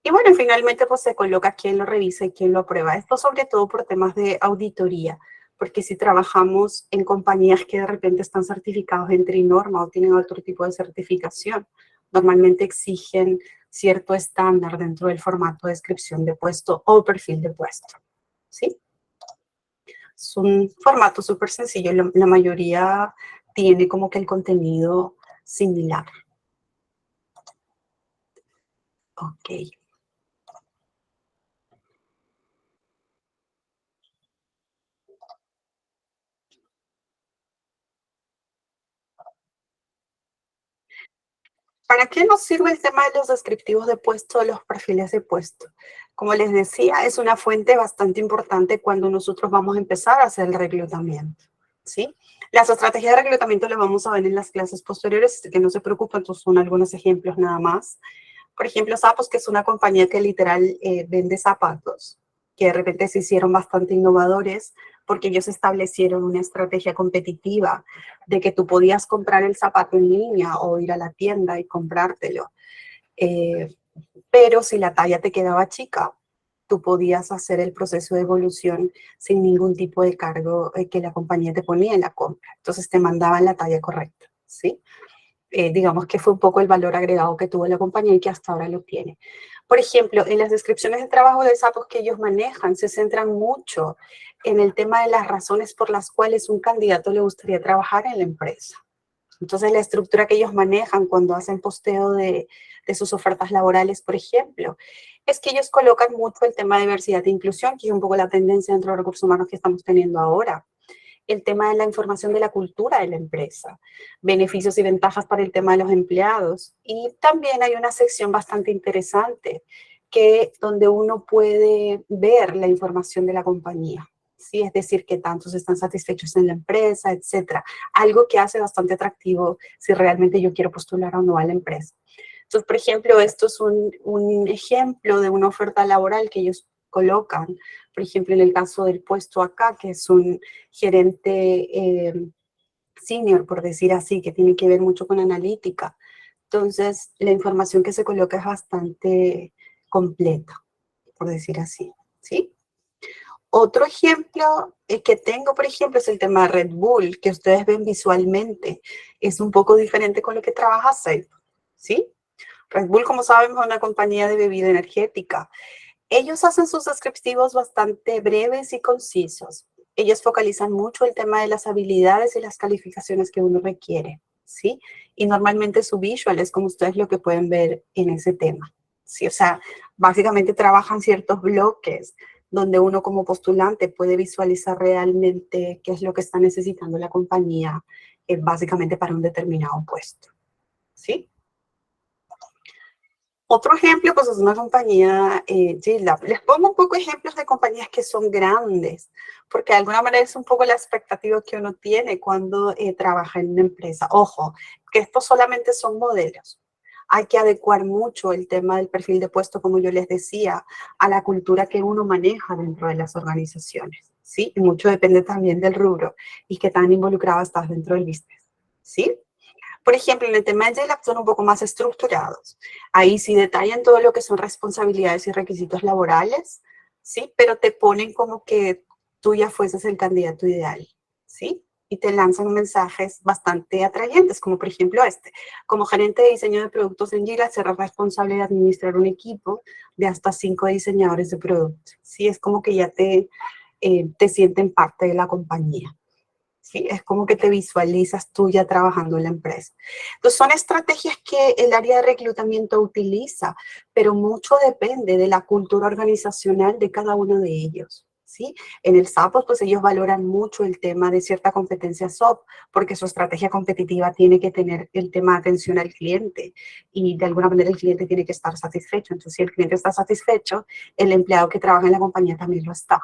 Y bueno, finalmente pues se coloca quién lo revisa y quién lo aprueba. Esto sobre todo por temas de auditoría, porque si trabajamos en compañías que de repente están certificados en Trinorma o tienen otro tipo de certificación, normalmente exigen cierto estándar dentro del formato de descripción de puesto o perfil de puesto, ¿sí? Es un formato súper sencillo, la mayoría tiene como que el contenido similar. Ok. ¿Para qué nos sirve el tema de los descriptivos de puesto, los perfiles de puesto? Como les decía, es una fuente bastante importante cuando nosotros vamos a empezar a hacer el reclutamiento, ¿sí? Las estrategias de reclutamiento las vamos a ver en las clases posteriores, así que no se preocupen, estos son algunos ejemplos nada más. Por ejemplo, Zappos, que es una compañía que literal vende zapatos, que de repente se hicieron bastante innovadores porque ellos establecieron una estrategia competitiva de que tú podías comprar el zapato en línea o ir a la tienda y comprártelo. Pero si la talla te quedaba chica, tú podías hacer el proceso de evolución sin ningún tipo de cargo que la compañía te ponía en la compra. Entonces te mandaban la talla correcta, ¿sí? Digamos que fue un poco el valor agregado que tuvo la compañía y que hasta ahora lo tiene. Por ejemplo, en las descripciones de trabajo de sapos que ellos manejan, se centran mucho en el tema de las razones por las cuales un candidato le gustaría trabajar en la empresa. Entonces, la estructura que ellos manejan cuando hacen posteo de sus ofertas laborales, por ejemplo, es que ellos colocan mucho el tema de diversidad e inclusión, que es un poco la tendencia dentro de los recursos humanos que estamos teniendo ahora. El tema de la información de la cultura de la empresa, beneficios y ventajas para el tema de los empleados. Y también hay una sección bastante interesante donde uno puede ver la información de la compañía. ¿Sí? Es decir, qué tantos están satisfechos en la empresa, etcétera. Algo que hace bastante atractivo si realmente yo quiero postular o no a la empresa. Entonces, por ejemplo, esto es un ejemplo de una oferta laboral que ellos colocan. Por ejemplo, en el caso del puesto acá, que es un gerente senior, por decir así, que tiene que ver mucho con analítica. Entonces, la información que se coloca es bastante completa, por decir así, ¿sí? Otro ejemplo que tengo, por ejemplo, es el tema de Red Bull, que ustedes ven visualmente. Es un poco diferente con lo que trabaja Safe, ¿sí? Red Bull, como saben, es una compañía de bebida energética. Ellos hacen sus descriptivos bastante breves y concisos. Ellos focalizan mucho el tema de las habilidades y las calificaciones que uno requiere, ¿sí? Y normalmente su visual es como ustedes lo que pueden ver en ese tema, ¿sí? O sea, básicamente trabajan ciertos bloques donde uno como postulante puede visualizar realmente qué es lo que está necesitando la compañía, básicamente para un determinado puesto, ¿sí? Otro ejemplo, pues es una compañía, G-Lab. Les pongo un poco ejemplos de compañías que son grandes, porque de alguna manera es un poco la expectativa que uno tiene cuando trabaja en una empresa. Ojo, que estos solamente son modelos. Hay que adecuar mucho el tema del perfil de puesto, como yo les decía, a la cultura que uno maneja dentro de las organizaciones, ¿sí? Y mucho depende también del rubro y qué tan involucrado estás dentro del business, ¿sí? Por ejemplo, en el tema de JLab son un poco más estructurados. Ahí sí detallan todo lo que son responsabilidades y requisitos laborales, ¿sí? Pero te ponen como que tú ya fueses el candidato ideal, ¿sí? Y te lanzan mensajes bastante atrayentes, como por ejemplo este. Como gerente de diseño de productos en JLab, serás responsable de administrar un equipo de hasta 5 diseñadores de productos, ¿sí? Es como que ya te sienten parte de la compañía. ¿Sí? Es como que te visualizas tú ya trabajando en la empresa. Entonces, son estrategias que el área de reclutamiento utiliza, pero mucho depende de la cultura organizacional de cada uno de ellos, ¿sí? En el SAPOS, pues ellos valoran mucho el tema de cierta competencia SOP, porque su estrategia competitiva tiene que tener el tema de atención al cliente y de alguna manera el cliente tiene que estar satisfecho. Entonces, si el cliente está satisfecho, el empleado que trabaja en la compañía también lo está.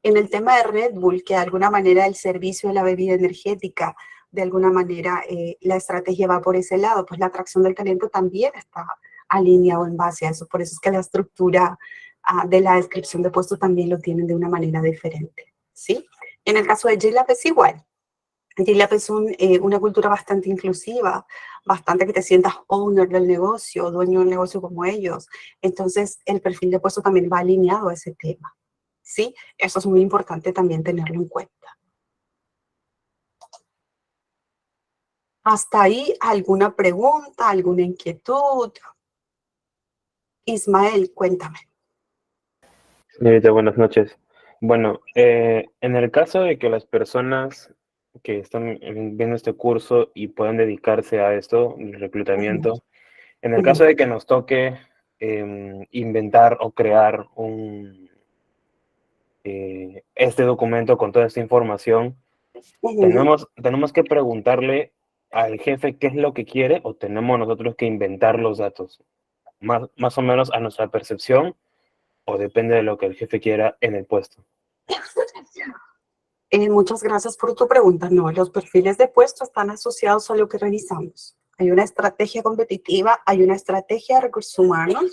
En el tema de Red Bull, que de alguna manera el servicio de la bebida energética, de alguna manera la estrategia va por ese lado, pues la atracción del talento también está alineado en base a eso. Por eso es que la estructura de la descripción de puesto también lo tienen de una manera diferente, ¿sí? En el caso de JLab es igual. JLab es una cultura bastante inclusiva, bastante que te sientas owner del negocio, dueño del negocio como ellos. Entonces, el perfil de puesto también va alineado a ese tema. ¿Sí? Eso es muy importante también tenerlo en cuenta. ¿Hasta ahí alguna pregunta, alguna inquietud? Ismael, cuéntame. Señorita, buenas noches. Bueno, en el caso de que las personas que están viendo este curso y puedan dedicarse a esto, el reclutamiento, en el caso de que nos toque inventar o crear este documento con toda esta información, tenemos que preguntarle al jefe qué es lo que quiere o tenemos nosotros que inventar los datos, más o menos a nuestra percepción o depende de lo que el jefe quiera en el puesto. Muchas gracias por tu pregunta. No, los perfiles de puesto están asociados a lo que revisamos. Hay una estrategia competitiva, hay una estrategia de recursos humanos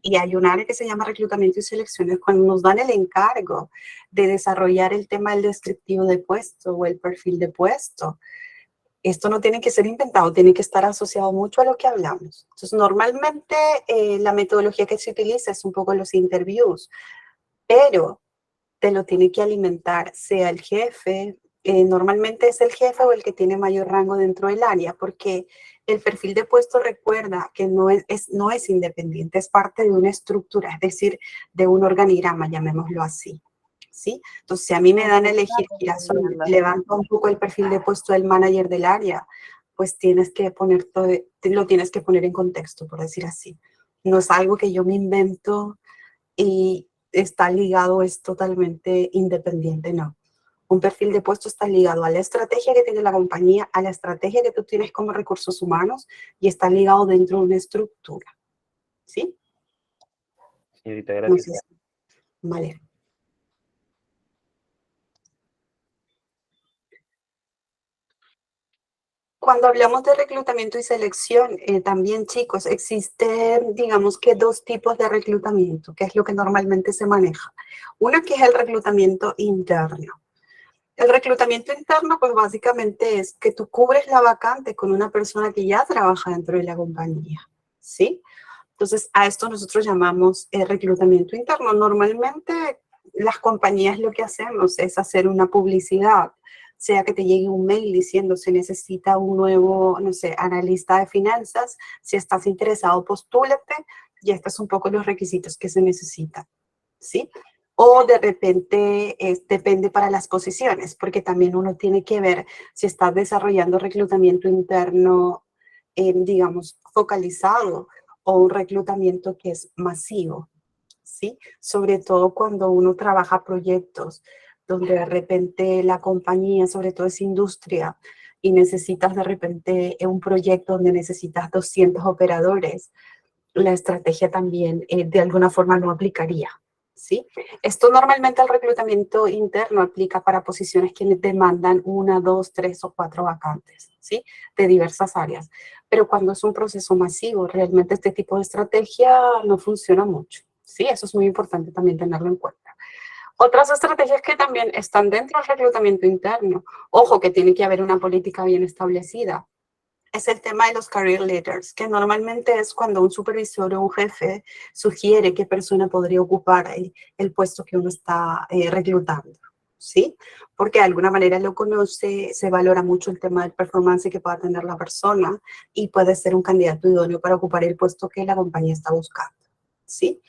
y hay un área que se llama reclutamiento y selecciones. Cuando nos dan el encargo de desarrollar el tema del descriptivo de puesto o el perfil de puesto, esto no tiene que ser inventado, tiene que estar asociado mucho a lo que hablamos. Entonces, normalmente la metodología que se utiliza es un poco los interviews, pero te lo tiene que alimentar, sea el jefe, normalmente es el jefe o el que tiene mayor rango dentro del área, porque el perfil de puesto recuerda que no es independiente, es parte de una estructura, es decir, de un organigrama, llamémoslo así. ¿Sí? Entonces, si a mí me dan a elegir, Girasol, levanta un poco el perfil de puesto del manager del área, pues tienes que lo tienes que poner en contexto, por decir así. No es algo que yo me invento y está ligado, es totalmente independiente, no. Un perfil de puesto está ligado a la estrategia que tiene la compañía, a la estrategia que tú tienes como recursos humanos y está ligado dentro de una estructura. ¿Sí? Señorita, No gracias. sé si- Vale. Cuando hablamos de reclutamiento y selección, también, chicos, existen, digamos que dos tipos de reclutamiento, que es lo que normalmente se maneja. Uno que es el reclutamiento interno. El reclutamiento interno, pues básicamente es que tú cubres la vacante con una persona que ya trabaja dentro de la compañía, ¿sí? Entonces, a esto nosotros llamamos reclutamiento interno. Normalmente, las compañías lo que hacemos es hacer una publicidad, sea que te llegue un mail diciendo se necesita un nuevo, no sé, analista de finanzas, si estás interesado, postúlate, y estos son un poco los requisitos que se necesitan, ¿sí? O de repente depende para las posiciones, porque también uno tiene que ver si estás desarrollando reclutamiento interno, digamos, focalizado o un reclutamiento que es masivo, ¿sí? Sobre todo cuando uno trabaja proyectos donde de repente la compañía, sobre todo es industria, y necesitas de repente un proyecto donde necesitas 200 operadores, la estrategia también de alguna forma no aplicaría, ¿sí? Esto normalmente el reclutamiento interno aplica para posiciones que demandan 1, 2, 3 o 4 vacantes, ¿sí? De diversas áreas. Pero cuando es un proceso masivo, realmente este tipo de estrategia no funciona mucho, ¿sí? Eso es muy importante también tenerlo en cuenta. Otras estrategias que también están dentro del reclutamiento interno, ojo que tiene que haber una política bien establecida, es el tema de los career leaders, que normalmente es cuando un supervisor o un jefe sugiere qué persona podría ocupar el puesto que uno está reclutando, ¿sí? Porque de alguna manera lo conoce, se valora mucho el tema del performance que pueda tener la persona y puede ser un candidato idóneo para ocupar el puesto que la compañía está buscando, ¿sí?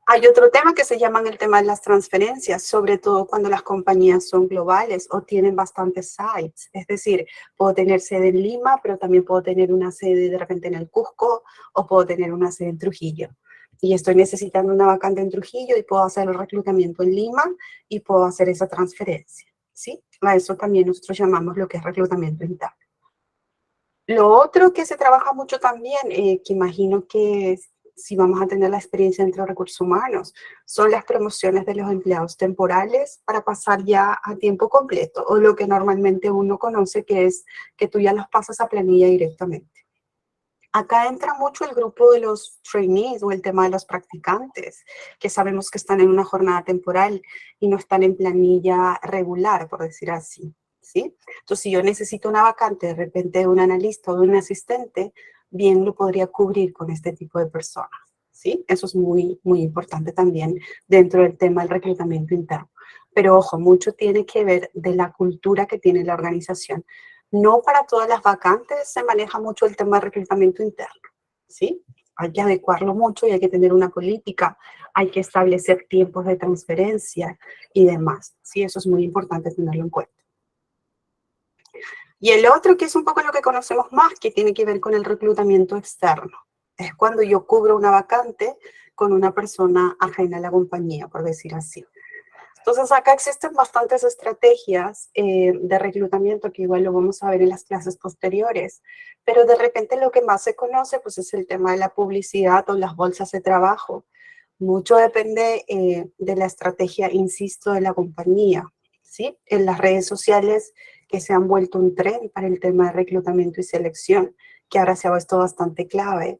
Hay otro tema que se llama el tema de las transferencias, sobre todo cuando las compañías son globales o tienen bastantes sites. Es decir, puedo tener sede en Lima, pero también puedo tener una sede de repente en el Cusco o puedo tener una sede en Trujillo. Y estoy necesitando una vacante en Trujillo y puedo hacer el reclutamiento en Lima y puedo hacer esa transferencia, ¿sí? A eso también nosotros llamamos lo que es reclutamiento interno. Lo otro que se trabaja mucho también, que imagino que si vamos a tener la experiencia dentro de recursos humanos, son las promociones de los empleados temporales para pasar ya a tiempo completo, o lo que normalmente uno conoce que es que tú ya los pasas a planilla directamente. Acá entra mucho el grupo de los trainees o el tema de los practicantes, que sabemos que están en una jornada temporal y no están en planilla regular, por decir así, ¿sí? Entonces, si yo necesito una vacante de repente de un analista o de un asistente, bien lo podría cubrir con este tipo de personas, ¿sí? Eso es muy, muy importante también dentro del tema del reclutamiento interno. Pero ojo, mucho tiene que ver de la cultura que tiene la organización. No para todas las vacantes se maneja mucho el tema de reclutamiento interno, ¿sí? Hay que adecuarlo mucho y hay que tener una política, hay que establecer tiempos de transferencia y demás, ¿sí? Eso es muy importante tenerlo en cuenta. Y el otro, que es un poco lo que conocemos más, que tiene que ver con el reclutamiento externo. Es cuando yo cubro una vacante con una persona ajena a la compañía, por decir así. Entonces, acá existen bastantes estrategias de reclutamiento que igual lo vamos a ver en las clases posteriores, pero de repente lo que más se conoce pues es el tema de la publicidad o las bolsas de trabajo. Mucho depende de la estrategia, insisto, de la compañía, ¿sí? En las redes sociales que se han vuelto un tren para el tema de reclutamiento y selección, que ahora se ha puesto bastante clave.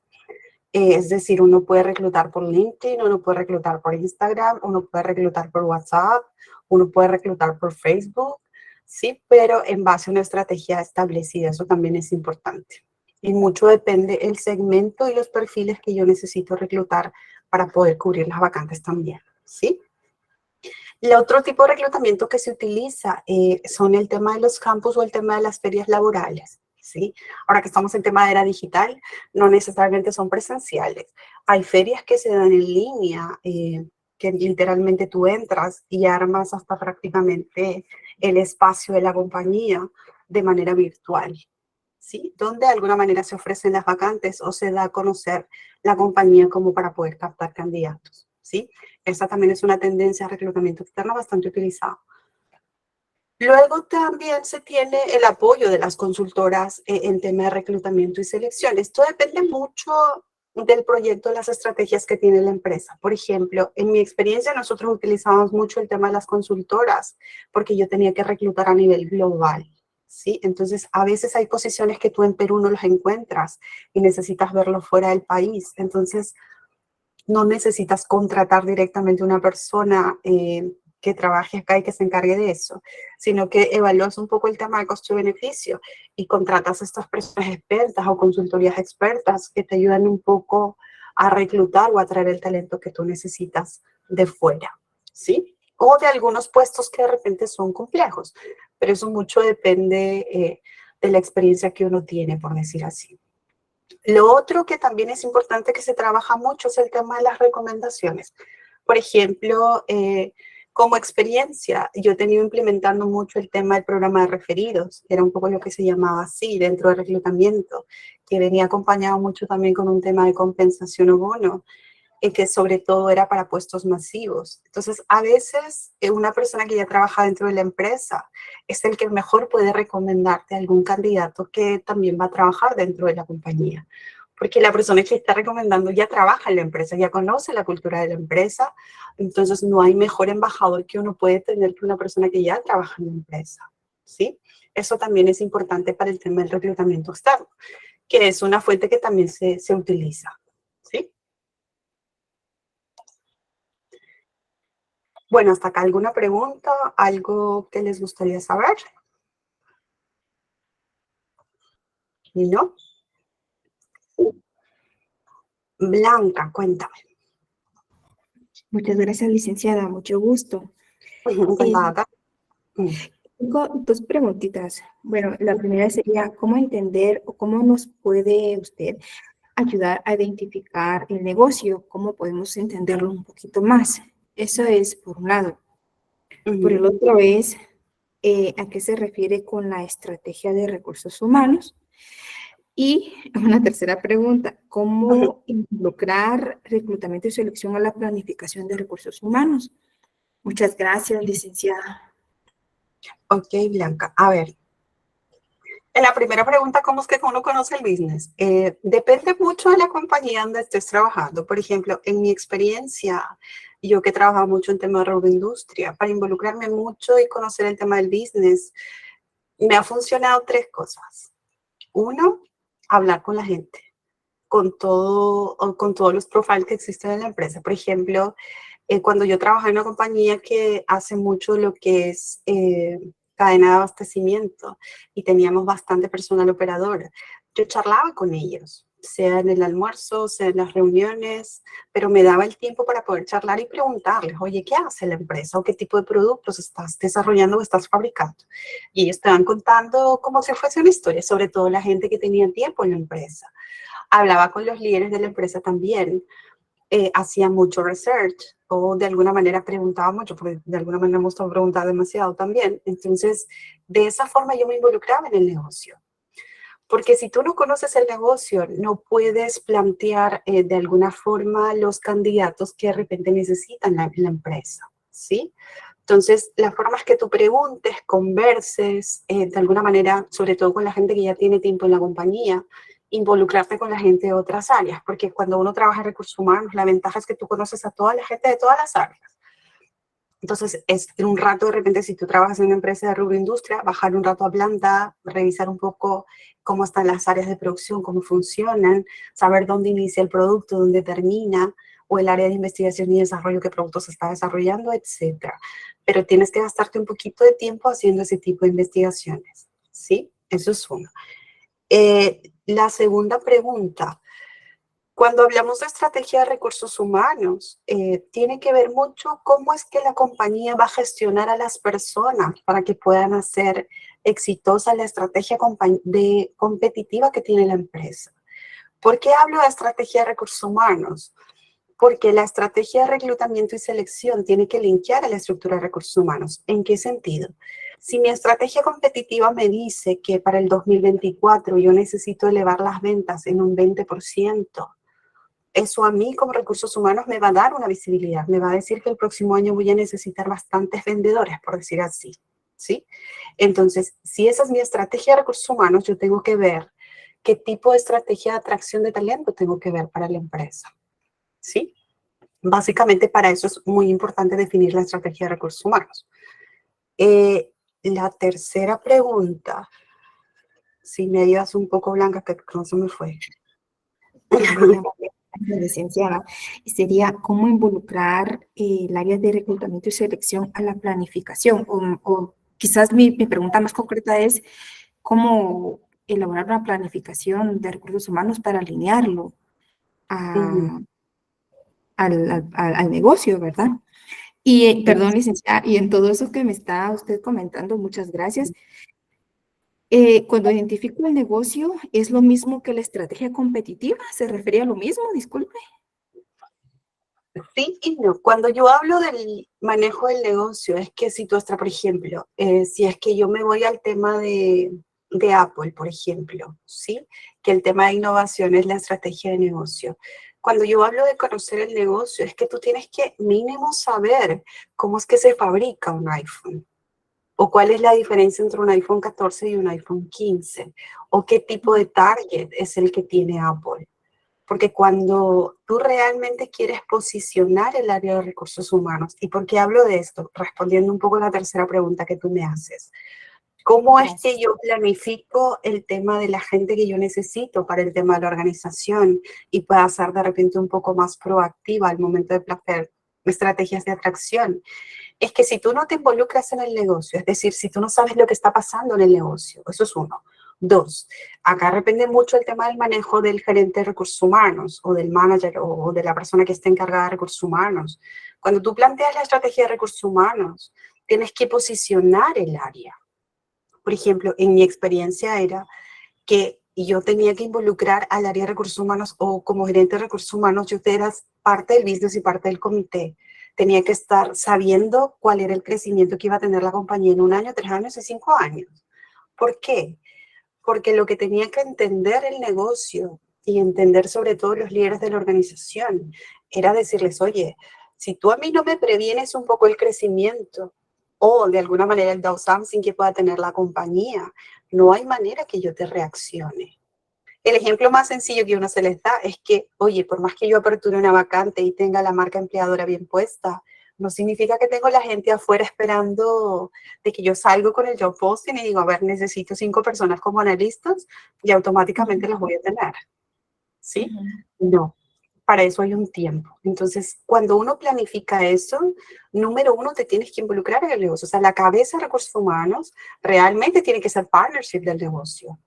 Es decir, uno puede reclutar por LinkedIn, uno puede reclutar por Instagram, uno puede reclutar por WhatsApp, uno puede reclutar por Facebook, sí, pero en base a una estrategia establecida, eso también es importante. Y mucho depende el segmento y los perfiles que yo necesito reclutar para poder cubrir las vacantes también, ¿sí? El otro tipo de reclutamiento que se utiliza son el tema de los campus o el tema de las ferias laborales, ¿sí? Ahora que estamos en tema de era digital, no necesariamente son presenciales. Hay ferias que se dan en línea, que literalmente tú entras y armas hasta prácticamente el espacio de la compañía de manera virtual, ¿sí? Donde de alguna manera se ofrecen las vacantes o se da a conocer la compañía como para poder captar candidatos, ¿sí? Esa también es una tendencia de reclutamiento externo bastante utilizada. Luego también se tiene el apoyo de las consultoras en tema de reclutamiento y selección. Esto depende mucho del proyecto, las estrategias que tiene la empresa. Por ejemplo, en mi experiencia nosotros utilizábamos mucho el tema de las consultoras porque yo tenía que reclutar a nivel global, ¿sí? Entonces, a veces hay posiciones que tú en Perú no las encuentras y necesitas verlo fuera del país. Entonces, no necesitas contratar directamente a una persona que trabaje acá y que se encargue de eso, sino que evalúas un poco el tema de costo-beneficio y contratas a estas personas expertas o consultorías expertas que te ayudan un poco a reclutar o a traer el talento que tú necesitas de fuera, ¿sí? O de algunos puestos que de repente son complejos, pero eso mucho depende de la experiencia que uno tiene, por decir así. Lo otro que también es importante que se trabaja mucho es el tema de las recomendaciones. Por ejemplo, como experiencia, yo he tenido implementando mucho el tema del programa de referidos, que era un poco lo que se llamaba así dentro del reclutamiento, que venía acompañado mucho también con un tema de compensación o bono, que sobre todo era para puestos masivos. Entonces, a veces una persona que ya trabaja dentro de la empresa es el que mejor puede recomendarte a algún candidato que también va a trabajar dentro de la compañía. Porque la persona que está recomendando ya trabaja en la empresa, ya conoce la cultura de la empresa, entonces no hay mejor embajador que uno puede tener que una persona que ya trabaja en la empresa, ¿sí? Eso también es importante para el tema del reclutamiento externo, que es una fuente que también se utiliza, ¿sí? Bueno, hasta acá alguna pregunta, algo que les gustaría saber. ¿No? Blanca, cuéntame. Muchas gracias, licenciada. Mucho gusto. Encantada. Tengo dos preguntitas. Bueno, la primera sería, ¿cómo entender o cómo nos puede usted ayudar a identificar el negocio? ¿Cómo podemos entenderlo un poquito más? Eso es por un lado. Por el otro es, ¿a qué se refiere con la estrategia de recursos humanos? Y una tercera pregunta, ¿cómo involucrar reclutamiento y selección a la planificación de recursos humanos? Muchas gracias, licenciada. Ok, Blanca. A ver, en la primera pregunta, ¿cómo es que uno conoce el business? Depende mucho de la compañía donde estés trabajando. Por ejemplo, en mi experiencia, yo que he trabajado mucho en temas de agroindustria, para involucrarme mucho y conocer el tema del business, me ha funcionado tres cosas. Uno, hablar con la gente, con todos los profiles que existen en la empresa. Por ejemplo, cuando yo trabajaba en una compañía que hace mucho lo que es cadena de abastecimiento y teníamos bastante personal operador, yo charlaba con ellos, sea en el almuerzo, sea en las reuniones, pero me daba el tiempo para poder charlar y preguntarles, oye, ¿qué hace la empresa? ¿O qué tipo de productos estás desarrollando o estás fabricando? Y ellos te van contando como si fuese una historia, sobre todo la gente que tenía tiempo en la empresa. Hablaba con los líderes de la empresa también, hacía mucho research o de alguna manera preguntaba mucho, porque de alguna manera me gusta preguntar demasiado también. Entonces, de esa forma yo me involucraba en el negocio. Porque si tú no conoces el negocio, no puedes plantear de alguna forma los candidatos que de repente necesitan la empresa, ¿sí? Entonces, la forma es que tú preguntes, converses, de alguna manera, sobre todo con la gente que ya tiene tiempo en la compañía, involucrarte con la gente de otras áreas, porque cuando uno trabaja en recursos humanos, la ventaja es que tú conoces a toda la gente de todas las áreas. Entonces, es un rato, de repente, si tú trabajas en una empresa de rubro industria, bajar un rato a planta, revisar un poco cómo están las áreas de producción, cómo funcionan, saber dónde inicia el producto, dónde termina, o el área de investigación y desarrollo, qué productos se está desarrollando, etcétera. Pero tienes que gastarte un poquito de tiempo haciendo ese tipo de investigaciones, ¿sí? Eso es uno. La segunda pregunta. Cuando hablamos de estrategia de recursos humanos, tiene que ver mucho cómo es que la compañía va a gestionar a las personas para que puedan hacer exitosa la estrategia competitiva que tiene la empresa. ¿Por qué hablo de estrategia de recursos humanos? Porque la estrategia de reclutamiento y selección tiene que linkear a la estructura de recursos humanos. ¿En qué sentido? Si mi estrategia competitiva me dice que para el 2024 yo necesito elevar las ventas en un 20%, eso a mí como recursos humanos me va a dar una visibilidad, me va a decir que el próximo año voy a necesitar bastantes vendedores, por decir así, ¿sí? Entonces, si esa es mi estrategia de recursos humanos, yo tengo que ver qué tipo de estrategia de atracción de talento tengo que ver para la empresa, ¿sí? Básicamente para eso es muy importante definir la estrategia de recursos humanos. La tercera pregunta, si me ayudas un poco, Blanca, que no se me fue. Licenciada, sería cómo involucrar el área de reclutamiento y selección a la planificación, o quizás mi pregunta más concreta es cómo elaborar una planificación de recursos humanos para alinearlo al negocio, ¿verdad? Y, perdón, licenciada, y en todo eso que me está usted comentando, muchas gracias. Cuando identifico el negocio, ¿es lo mismo que la estrategia competitiva? ¿Se refería a lo mismo? Disculpe. Sí y no. Cuando yo hablo del manejo del negocio, es que si tú estás, por ejemplo, si es que yo me voy al tema de Apple, por ejemplo, ¿sí? Que el tema de innovación es la estrategia de negocio. Cuando yo hablo de conocer el negocio, es que tú tienes que mínimo saber cómo es que se fabrica un iPhone, o cuál es la diferencia entre un iPhone 14 y un iPhone 15, o qué tipo de target es el que tiene Apple. Porque cuando tú realmente quieres posicionar el área de recursos humanos, ¿y por qué hablo de esto? Respondiendo un poco a la tercera pregunta que tú me haces. ¿Cómo es que yo planifico el tema de la gente que yo necesito para el tema de la organización y pueda ser de repente un poco más proactiva al momento de planear estrategias de atracción? Es que si tú no te involucras en el negocio, es decir, si tú no sabes lo que está pasando en el negocio, eso es uno. Dos, acá depende mucho el tema del manejo del gerente de recursos humanos o del manager o de la persona que esté encargada de recursos humanos. Cuando tú planteas la estrategia de recursos humanos, tienes que posicionar el área. Por ejemplo, en mi experiencia era que yo tenía que involucrar al área de recursos humanos o como gerente de recursos humanos, yo era parte del business y parte del comité. Tenía que estar sabiendo cuál era el crecimiento que iba a tener la compañía en 1 año, 3 años y 5 años. ¿Por qué? Porque lo que tenía que entender el negocio y entender sobre todo los líderes de la organización era decirles, oye, si tú a mí no me previenes un poco el crecimiento o de alguna manera el downsizing que pueda tener la compañía, no hay manera que yo te reaccione. El ejemplo más sencillo que uno se les da es que, oye, por más que yo aperture una vacante y tenga la marca empleadora bien puesta, no significa que tengo la gente afuera esperando de que yo salgo con el job posting y digo, a ver, necesito 5 personas como analistas y automáticamente las voy a tener. ¿Sí? No, para eso hay un tiempo. Entonces, cuando uno planifica eso, número uno, te tienes que involucrar en el negocio. O sea, la cabeza de recursos humanos realmente tiene que ser partnership del negocio.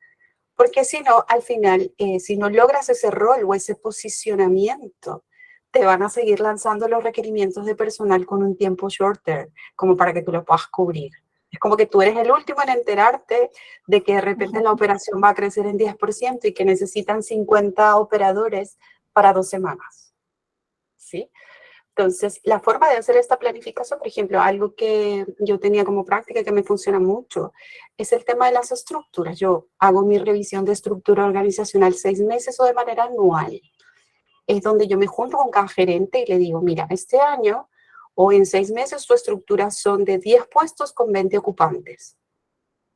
Porque si no, al final, si no logras ese rol o ese posicionamiento, te van a seguir lanzando los requerimientos de personal con un tiempo shorter, como para que tú lo puedas cubrir. Es como que tú eres el último en enterarte de que de repente la operación va a crecer en 10% y que necesitan 50 operadores para 2 semanas. ¿Sí? Entonces, la forma de hacer esta planificación, por ejemplo, algo que yo tenía como práctica y que me funciona mucho, es el tema de las estructuras. Yo hago mi revisión de estructura organizacional 6 meses o de manera anual. Es donde yo me junto con cada gerente y le digo, mira, este año o en 6 meses tu estructura son de 10 puestos con 20 ocupantes.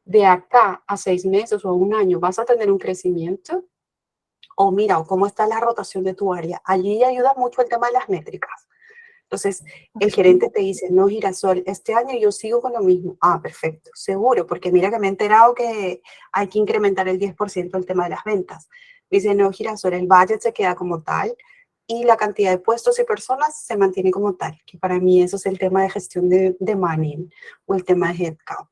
De acá a 6 meses o a 1 año vas a tener un crecimiento. O mira, o cómo está la rotación de tu área. Allí ayuda mucho el tema de las métricas. Entonces, el gerente te dice, no, Girasol, este año yo sigo con lo mismo. Ah, perfecto, seguro, porque mira que me he enterado que hay que incrementar el 10% el tema de las ventas. Dice, no, Girasol, el budget se queda como tal y la cantidad de puestos y personas se mantiene como tal, que para mí eso es el tema de gestión de manning o el tema de headcount.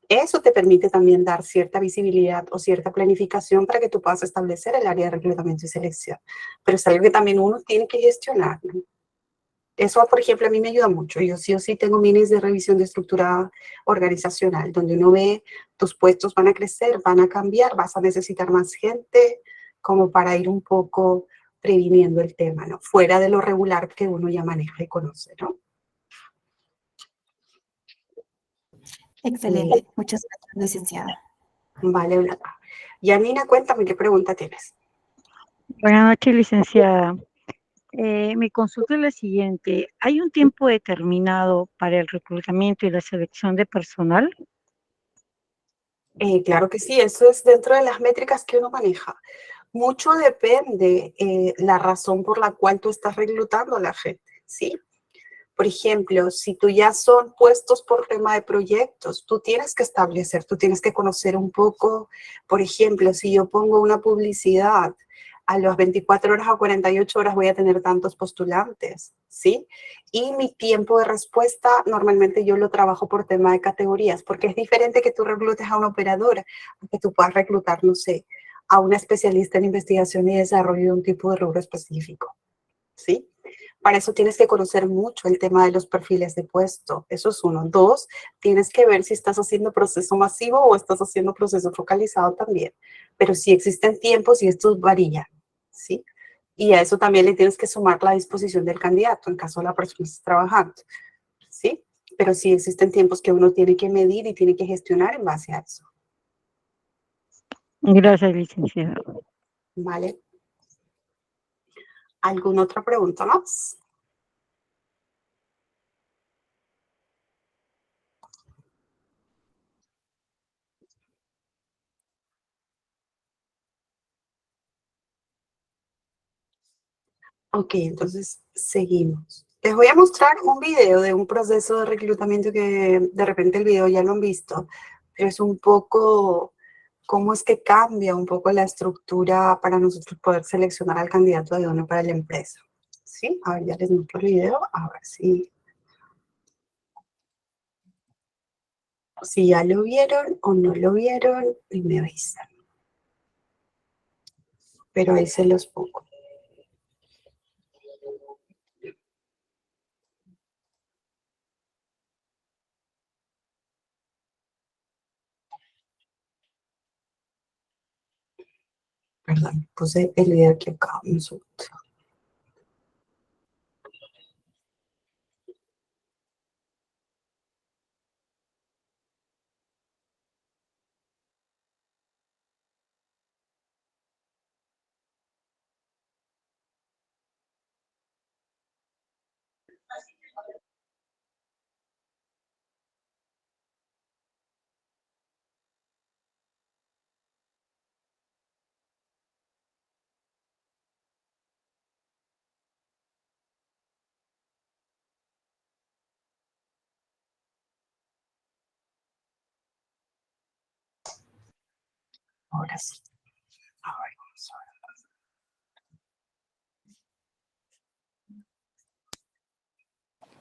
Eso te permite también dar cierta visibilidad o cierta planificación para que tú puedas establecer el área de reclutamiento y selección. Pero es algo que también uno tiene que gestionar, ¿no? Eso, por ejemplo, a mí me ayuda mucho. Yo sí o sí tengo minis de revisión de estructura organizacional, donde uno ve tus puestos van a crecer, van a cambiar, vas a necesitar más gente, como para ir un poco previniendo el tema, ¿no? Fuera de lo regular que uno ya maneja y conoce, ¿no? Excelente. Muchas gracias, licenciada. Vale, Blanca. Yanina, cuéntame qué pregunta tienes. Buenas noches, licenciada. Mi consulta es la siguiente. ¿Hay un tiempo determinado para el reclutamiento y la selección de personal? Claro que sí, eso es dentro de las métricas que uno maneja. Mucho depende la razón por la cual tú estás reclutando a la gente, ¿sí? Por ejemplo, si tú ya son puestos por tema de proyectos, tú tienes que establecer, tú tienes que conocer un poco, por ejemplo, si yo pongo una publicidad, a las 24 horas o 48 horas voy a tener tantos postulantes, ¿sí? Y mi tiempo de respuesta, normalmente yo lo trabajo por tema de categorías, porque es diferente que tú reclutes a una operadora, que tú puedas reclutar, no sé, a una especialista en investigación y desarrollo de un tipo de rubro específico, ¿sí? Para eso tienes que conocer mucho el tema de los perfiles de puesto. Eso es uno. Dos, tienes que ver si estás haciendo proceso masivo o estás haciendo proceso focalizado también. Pero sí existen tiempos y estos varían, ¿sí? Y a eso también le tienes que sumar la disposición del candidato en caso de la persona esté trabajando, ¿sí? Pero sí existen tiempos que uno tiene que medir y tiene que gestionar en base a eso. Gracias, licenciada. ¿Vale? ¿Alguna otra pregunta más? Ok, entonces seguimos. Les voy a mostrar un video de un proceso de reclutamiento que de repente el video ya lo han visto, pero es un poco cómo es que cambia un poco la estructura para nosotros poder seleccionar al candidato de uno para la empresa. ¿Sí? A ver, ya les muestro el video, a ver si ya lo vieron o no lo vieron y me avisan. Pero ahí se los pongo. Perdón, puse el video aquí acá, un segundo. Ahora sí. A ver, vamos a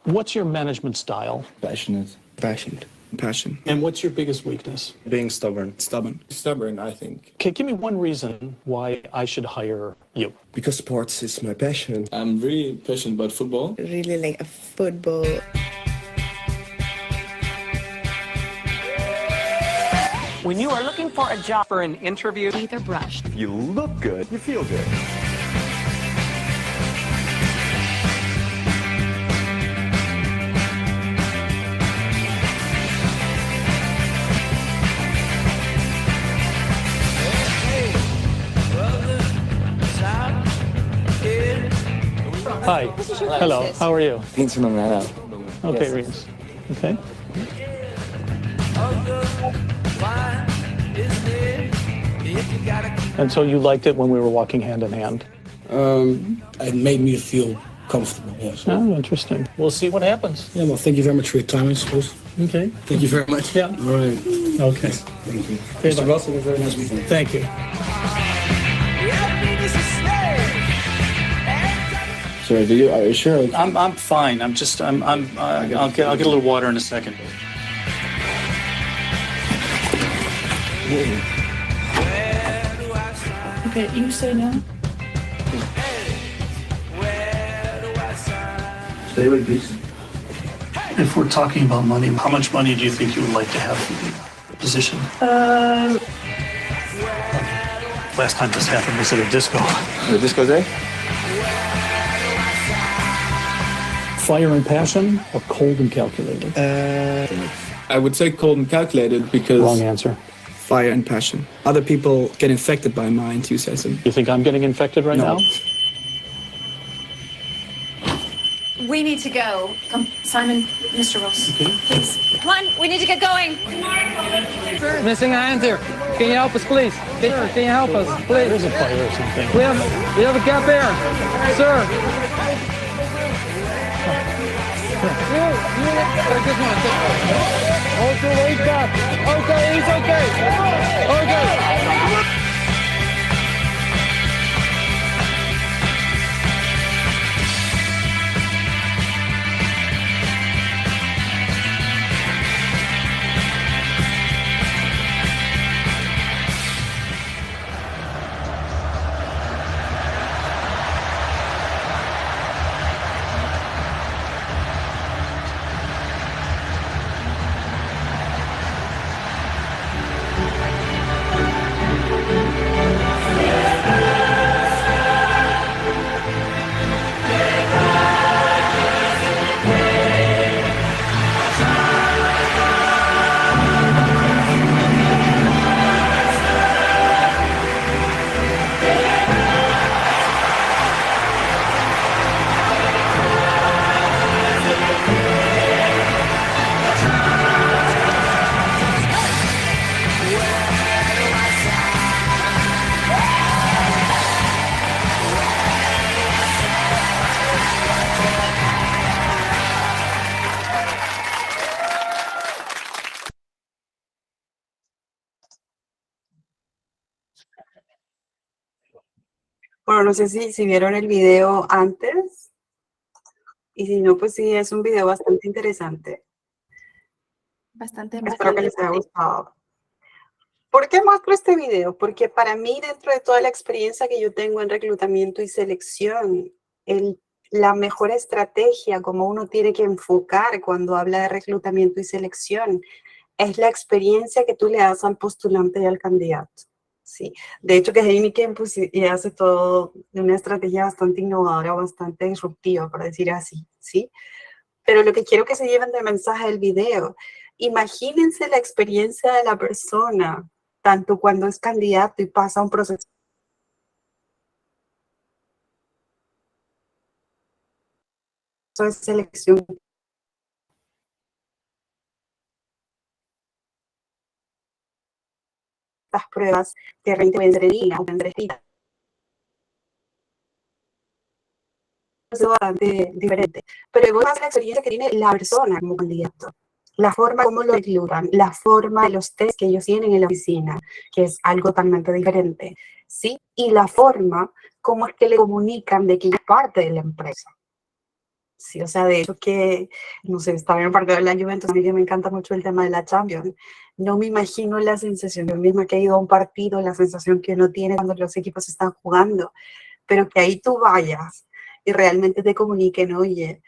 ver. What's your management style? Passionate. Passion. And what's your biggest weakness? Being stubborn. Stubborn, I think. Okay, give me one reason why I should hire you. Because sports is my passion. I'm really passionate about football. Really like a football. When you are looking for a job for an interview, either brushed. If you look good, you feel good. Hi. Hello. How are you? Pinche manera. Okay, Reese. Okay. And so you liked it when we were walking hand in hand? It made me feel comfortable. Yeah. So. Oh, interesting. We'll see what happens. Yeah. Well, thank you very much for your time, I suppose. Okay. Thank you very much. Yeah. All right. Okay. Thank you. Okay, Mr. bye. Russell, have a very nice weekend. Thank you. Sorry, are you sure? I'm fine. I'll get a little water in a second. Okay, you say no? Stay with please. If we're talking about money, how much money do you think you would like to have for the position? Last time this happened was at a disco. The disco day? Fire and passion or cold and calculated? I would say cold and calculated because Wrong answer. fire and passion. Other people get infected by my enthusiasm. You think I'm getting infected right No. now? We need to go. Simon, Mr. Ross, please. Come on, we need to get going. Missing a hand here. Can you help us, please? Sir, can you help us, please? There's a fire or something. We have a gap here, sir. Okay, wait up. Okay, he's okay. Okay. Bueno, no sé si vieron el video antes. Y si no, pues sí, es un video bastante interesante. Bastante Espero que les haya gustado. ¿Por qué muestro este video? Porque para mí, dentro de toda la experiencia que yo tengo en reclutamiento y selección, la mejor estrategia, como uno tiene que enfocar cuando habla de reclutamiento y selección, es la experiencia que tú le das al postulante y al candidato. Sí. De hecho, que Amy Kempus y hace todo de una estrategia bastante innovadora, bastante disruptiva, por decir así, ¿sí? Pero lo que quiero que se lleven de mensaje del video, imagínense la experiencia de la persona, tanto cuando es candidato y pasa un proceso de selección. Estas pruebas que realmente pueden ser en línea o entre citas. Es bastante diferente. Pero luego más la experiencia que tiene la persona como candidato. La forma como lo reclutan, la forma de los test que ellos tienen en la oficina, que es algo totalmente diferente, ¿sí? Y la forma como es que le comunican de que es parte de la empresa. Sí, o sea, de hecho que, no sé, estaba en el partido de la Juventus, a mí que me encanta mucho el tema de la Champions. No me imagino la sensación, yo misma que he ido a un partido, la sensación que uno tiene cuando los equipos están jugando, pero que ahí tú vayas y realmente te comuniquen, oye,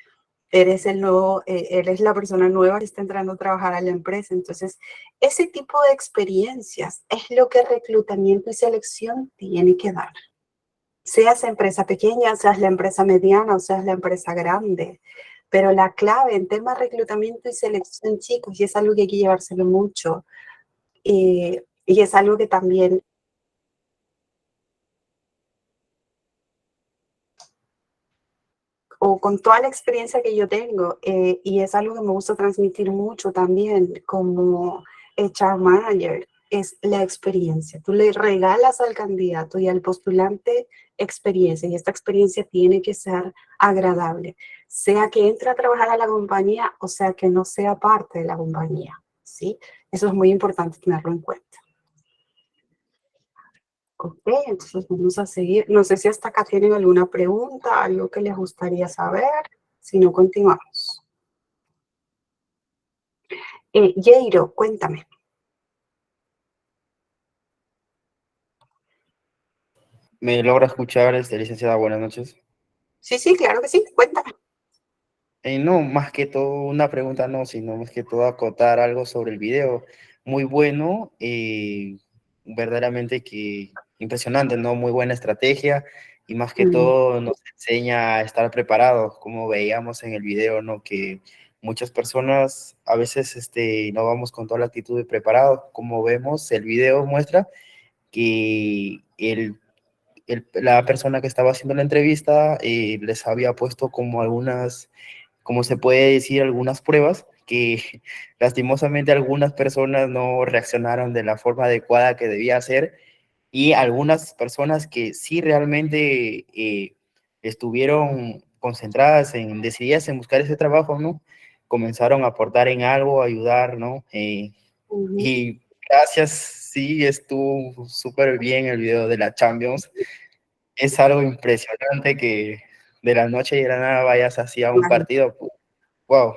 eres eres la persona nueva que está entrando a trabajar a la empresa. Entonces, ese tipo de experiencias es lo que reclutamiento y selección tiene que dar. Seas empresa pequeña, seas la empresa mediana o seas la empresa grande. Pero la clave en temas de reclutamiento y selección, chicos, y es algo que hay que llevárselo mucho, y es algo que también o con toda la experiencia que yo tengo, y es algo que me gusta transmitir mucho también como HR manager, es la experiencia. Tú le regalas al candidato y al postulante experiencia, y esta experiencia tiene que ser agradable, sea que entre a trabajar a la compañía o sea que no sea parte de la compañía, ¿sí? Eso es muy importante tenerlo en cuenta. Ok, entonces vamos a seguir. No sé si hasta acá tienen alguna pregunta, algo que les gustaría saber. Si no, continuamos. Jairo, cuéntame. ¿Me logra escuchar, licenciada? Buenas noches. Sí, sí, claro que sí, cuéntame. No, más que todo una pregunta, no, sino más que todo acotar algo sobre el video. Muy bueno, verdaderamente que impresionante, ¿no? Muy buena estrategia y más que todo nos enseña a estar preparados, como veíamos en el video, ¿no? Que muchas personas a veces no vamos con toda la actitud de preparados. Como vemos, el video muestra que la persona que estaba haciendo la entrevista les había puesto como algunas, como se puede decir, algunas pruebas que lastimosamente algunas personas no reaccionaron de la forma adecuada que debía ser, y algunas personas que sí realmente estuvieron concentradas decididas en buscar ese trabajo, ¿no? Comenzaron a aportar en algo, a ayudar, ¿no? Y gracias, sí, estuvo súper bien el video de la Champions. Es algo impresionante que de la noche y de la nada vayas hacia un partido. Wow,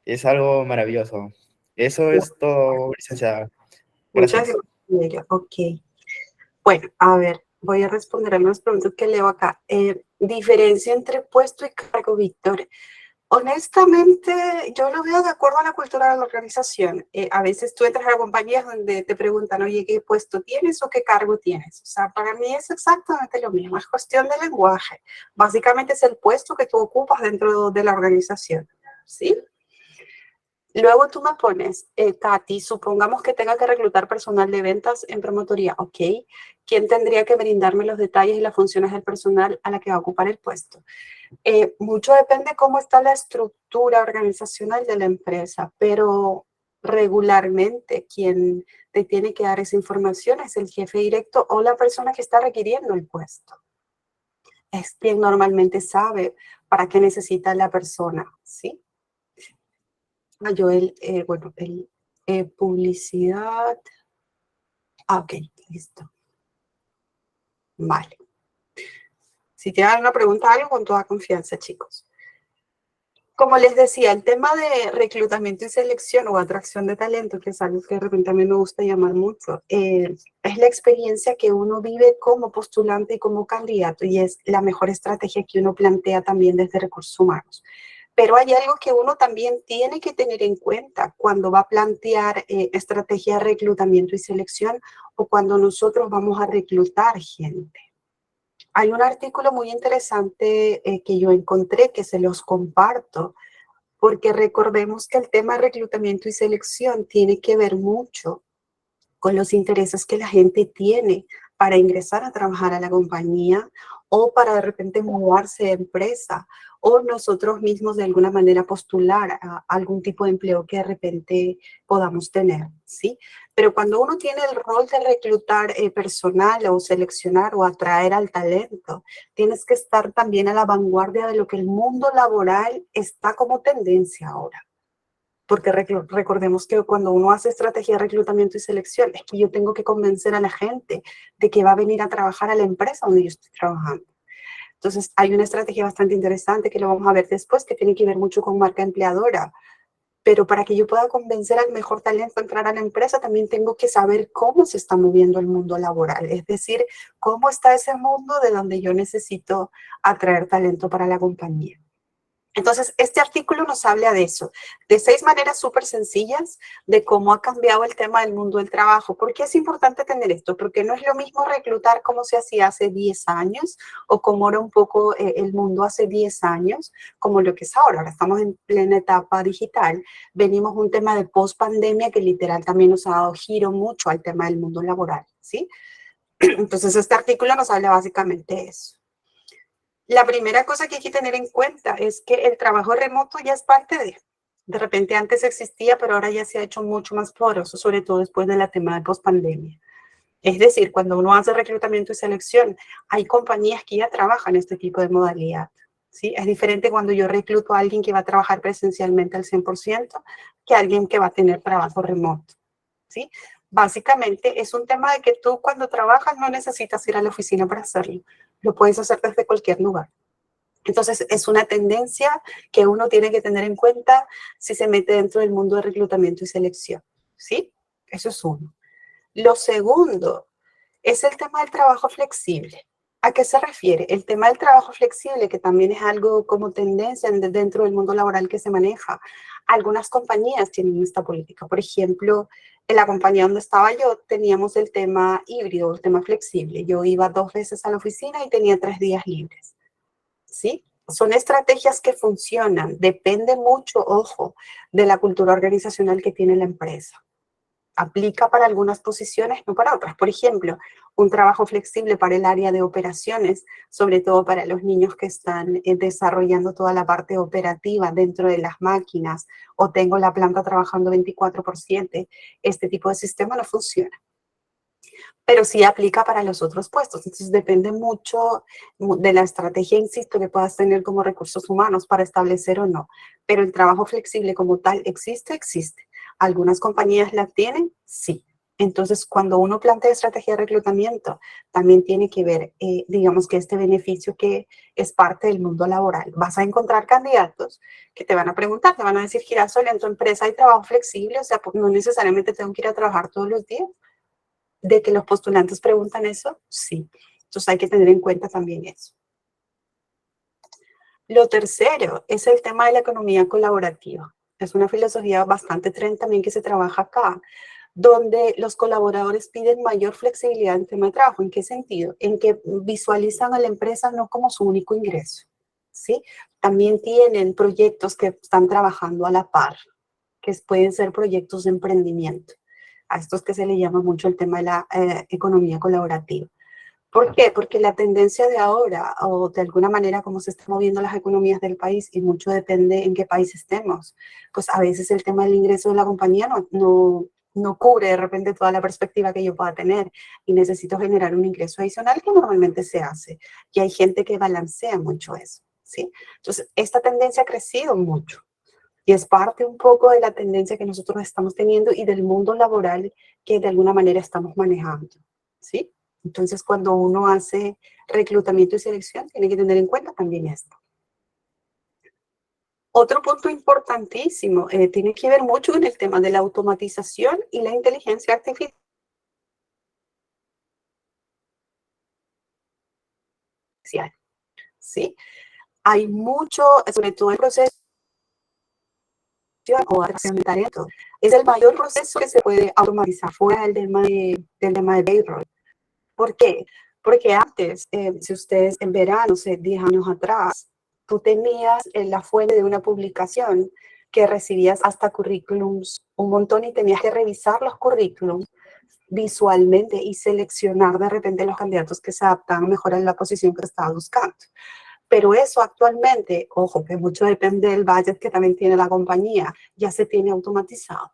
es algo maravilloso. Eso es todo, licenciada. Muchas Gracias. gracias. Ok. Bueno, a ver, voy a responder algunas preguntas que leo acá. Diferencia entre puesto y cargo, Víctor. Honestamente, yo lo veo de acuerdo a la cultura de la organización. A veces tú entras a compañías donde te preguntan, oye, ¿qué puesto tienes o qué cargo tienes? O sea, para mí es exactamente lo mismo, es cuestión de lenguaje. Básicamente es el puesto que tú ocupas dentro de la organización, ¿sí? Luego tú me pones, Tati, supongamos que tenga que reclutar personal de ventas en promotoría, ¿ok? ¿Quién tendría que brindarme los detalles y las funciones del personal a la que va a ocupar el puesto? Mucho depende cómo está la estructura organizacional de la empresa, pero regularmente quien te tiene que dar esa información es el jefe directo o la persona que está requiriendo el puesto. Es quien normalmente sabe para qué necesita la persona, ¿sí? Publicidad. Ok, listo. Vale. Si tienen alguna pregunta, algo, con toda confianza, chicos. Como les decía, el tema de reclutamiento y selección o atracción de talento, que es algo que de repente a mí me gusta llamar mucho, es la experiencia que uno vive como postulante y como candidato, y es la mejor estrategia que uno plantea también desde recursos humanos. Pero hay algo que uno también tiene que tener en cuenta cuando va a plantear estrategia de reclutamiento y selección o cuando nosotros vamos a reclutar gente. Hay un artículo muy interesante que yo encontré, que se los comparto, porque recordemos que el tema de reclutamiento y selección tiene que ver mucho con los intereses que la gente tiene para ingresar a trabajar a la compañía o para de repente mudarse de empresa o nosotros mismos de alguna manera postular a algún tipo de empleo que de repente podamos tener, ¿sí? Pero cuando uno tiene el rol de reclutar personal o seleccionar o atraer al talento, tienes que estar también a la vanguardia de lo que el mundo laboral está como tendencia ahora. Porque recordemos que cuando uno hace estrategia de reclutamiento y selección, es que yo tengo que convencer a la gente de que va a venir a trabajar a la empresa donde yo estoy trabajando. Entonces, hay una estrategia bastante interesante que lo vamos a ver después, que tiene que ver mucho con marca empleadora. Pero para que yo pueda convencer al mejor talento a entrar a la empresa, también tengo que saber cómo se está moviendo el mundo laboral. Es decir, cómo está ese mundo de donde yo necesito atraer talento para la compañía. Entonces, este artículo nos habla de eso, de 6 maneras súper sencillas de cómo ha cambiado el tema del mundo del trabajo. ¿Por qué es importante tener esto? Porque no es lo mismo reclutar como se hacía hace 10 años o como era un poco el mundo hace 10 años, como lo que es ahora. Ahora estamos en plena etapa digital. Venimos un tema de post-pandemia que literal también nos ha dado giro mucho al tema del mundo laboral, ¿sí? Entonces, este artículo nos habla básicamente de eso. La primera cosa que hay que tener en cuenta es que el trabajo remoto ya es parte de, De repente antes existía, pero ahora ya se ha hecho mucho más poderoso, sobre todo después de la tema de pospandemia. Es decir, cuando uno hace reclutamiento y selección, hay compañías que ya trabajan este tipo de modalidad, ¿sí? Es diferente cuando yo recluto a alguien que va a trabajar presencialmente al 100% que a alguien que va a tener trabajo remoto, ¿sí? Básicamente es un tema de que tú cuando trabajas no necesitas ir a la oficina para hacerlo. Lo puedes hacer desde cualquier lugar. Entonces, es una tendencia que uno tiene que tener en cuenta si se mete dentro del mundo de reclutamiento y selección, ¿sí? Eso es uno. Lo segundo es el tema del trabajo flexible. ¿A qué se refiere? El tema del trabajo flexible, que también es algo como tendencia dentro del mundo laboral que se maneja. Algunas compañías tienen esta política. Por ejemplo, en la compañía donde estaba yo, teníamos el tema híbrido, el tema flexible. Yo iba 2 veces a la oficina y tenía 3 días libres. ¿Sí? Son estrategias que funcionan. Depende mucho, ojo, de la cultura organizacional que tiene la empresa. Aplica para algunas posiciones, no para otras. Por ejemplo, un trabajo flexible para el área de operaciones, sobre todo para los niños que están desarrollando toda la parte operativa dentro de las máquinas, o tengo la planta trabajando 24/7, este tipo de sistema no funciona. Pero sí aplica para los otros puestos. Entonces depende mucho de la estrategia, insisto, que puedas tener como recursos humanos para establecer o no. Pero el trabajo flexible como tal existe. ¿Algunas compañías la tienen? Sí. Entonces, cuando uno plantea estrategia de reclutamiento, también tiene que ver, digamos que este beneficio que es parte del mundo laboral. Vas a encontrar candidatos que te van a preguntar, te van a decir, Girasol, en tu empresa hay trabajo flexible, o sea, pues no necesariamente tengo que ir a trabajar todos los días. ¿De que los postulantes preguntan eso? Sí. Entonces hay que tener en cuenta también eso. Lo tercero es el tema de la economía colaborativa. Es una filosofía bastante trend también que se trabaja acá, donde los colaboradores piden mayor flexibilidad en tema de trabajo. ¿En qué sentido? En que visualizan a la empresa no como su único ingreso, ¿sí? También tienen proyectos que están trabajando a la par, que pueden ser proyectos de emprendimiento. A estos que se le llama mucho el tema de la economía colaborativa. ¿Por qué? Porque la tendencia de ahora, o de alguna manera como se están moviendo las economías del país, y mucho depende en qué país estemos, pues a veces el tema del ingreso de la compañía no cubre de repente toda la perspectiva que yo pueda tener, y necesito generar un ingreso adicional que normalmente se hace. Y hay gente que balancea mucho eso, ¿sí? Entonces, esta tendencia ha crecido mucho. Y es parte un poco de la tendencia que nosotros estamos teniendo y del mundo laboral que de alguna manera estamos manejando, ¿sí? Entonces, cuando uno hace reclutamiento y selección, tiene que tener en cuenta también esto. Otro punto importantísimo tiene que ver mucho con el tema de la automatización y la inteligencia artificial. ¿Sí? Hay mucho, sobre todo el proceso o atracción de talento. Es el mayor proceso que se puede automatizar fuera del tema de payroll. ¿Por qué? Porque antes, si ustedes verán, no sé, 10 años atrás, tú tenías la fuente de una publicación que recibías hasta currículums un montón y tenías que revisar los currículums visualmente y seleccionar de repente los candidatos que se adaptaban mejor a la posición que estabas buscando. Pero eso actualmente, ojo, que mucho depende del budget que también tiene la compañía, ya se tiene automatizado.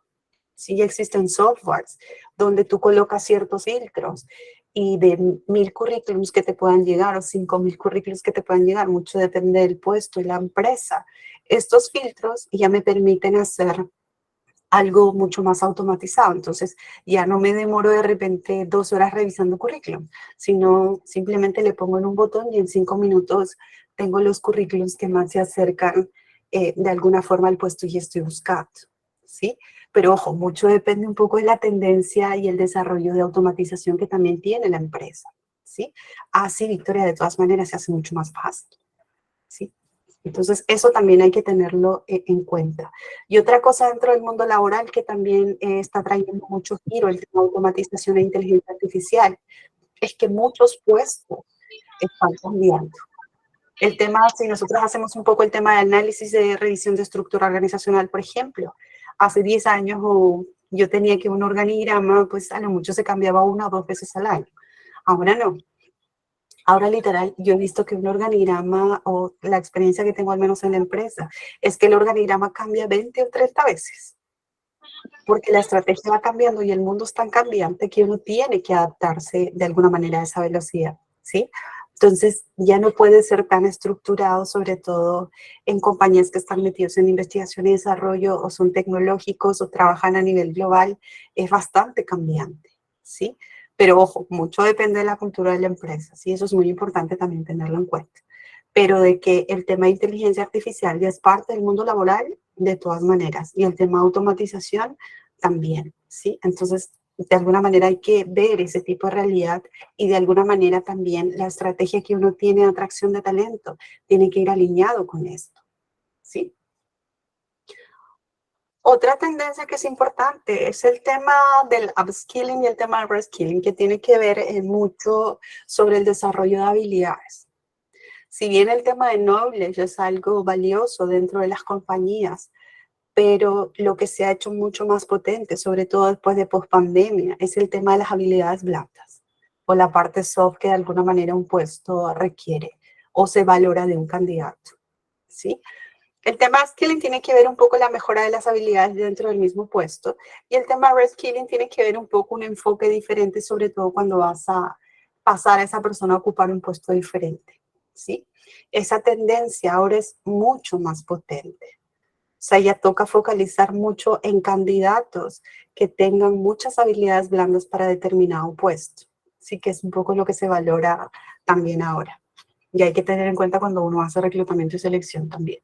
Sí, ya existen softwares donde tú colocas ciertos filtros y de 1000 currículums que te puedan llegar o 5000 currículums que te puedan llegar, mucho depende del puesto y la empresa. Estos filtros ya me permiten hacer algo mucho más automatizado. Entonces, ya no me demoro de repente 2 horas revisando currículum, sino simplemente le pongo en un botón y en 5 minutos tengo los currículums que más se acercan de alguna forma al puesto y estoy buscando, ¿sí? Pero ojo, mucho depende un poco de la tendencia y el desarrollo de automatización que también tiene la empresa, ¿sí? Así, Victoria, de todas maneras se hace mucho más fácil, ¿sí? Entonces, eso también hay que tenerlo en cuenta. Y otra cosa dentro del mundo laboral que también está trayendo mucho giro, el tema de automatización e inteligencia artificial, es que muchos puestos están cambiando. El tema, si nosotros hacemos un poco el tema de análisis de revisión de estructura organizacional, por ejemplo, hace 10 años yo tenía que un organigrama, pues a lo mucho se cambiaba 1 o 2 veces al año. Ahora no. Ahora, literal, yo he visto que un organigrama, o la experiencia que tengo al menos en la empresa, es que el organigrama cambia 20 o 30 veces. Porque la estrategia va cambiando y el mundo es tan cambiante que uno tiene que adaptarse de alguna manera a esa velocidad, ¿sí? Entonces, ya no puede ser tan estructurado, sobre todo en compañías que están metidos en investigación y desarrollo o son tecnológicos o trabajan a nivel global. Es bastante cambiante, ¿sí? Pero ojo, mucho depende de la cultura de la empresa, ¿sí? Eso es muy importante también tenerlo en cuenta. Pero de que el tema de inteligencia artificial ya es parte del mundo laboral, de todas maneras. Y el tema de automatización también, ¿sí? Entonces, de alguna manera hay que ver ese tipo de realidad y de alguna manera también la estrategia que uno tiene de atracción de talento tiene que ir alineado con esto, ¿sí? Otra tendencia que es importante es el tema del upskilling y el tema del reskilling, que tiene que ver mucho sobre el desarrollo de habilidades. Si bien el tema de knowledge es algo valioso dentro de las compañías, pero lo que se ha hecho mucho más potente, sobre todo después de pospandemia, es el tema de las habilidades blandas o la parte soft que de alguna manera un puesto requiere o se valora de un candidato, ¿sí? El tema skilling tiene que ver un poco la mejora de las habilidades dentro del mismo puesto y el tema reskilling tiene que ver un poco un enfoque diferente, sobre todo cuando vas a pasar a esa persona a ocupar un puesto diferente, ¿sí? Esa tendencia ahora es mucho más potente. O sea, ya toca focalizar mucho en candidatos que tengan muchas habilidades blandas para determinado puesto. Sí que es un poco lo que se valora también ahora. Y hay que tener en cuenta cuando uno hace reclutamiento y selección también.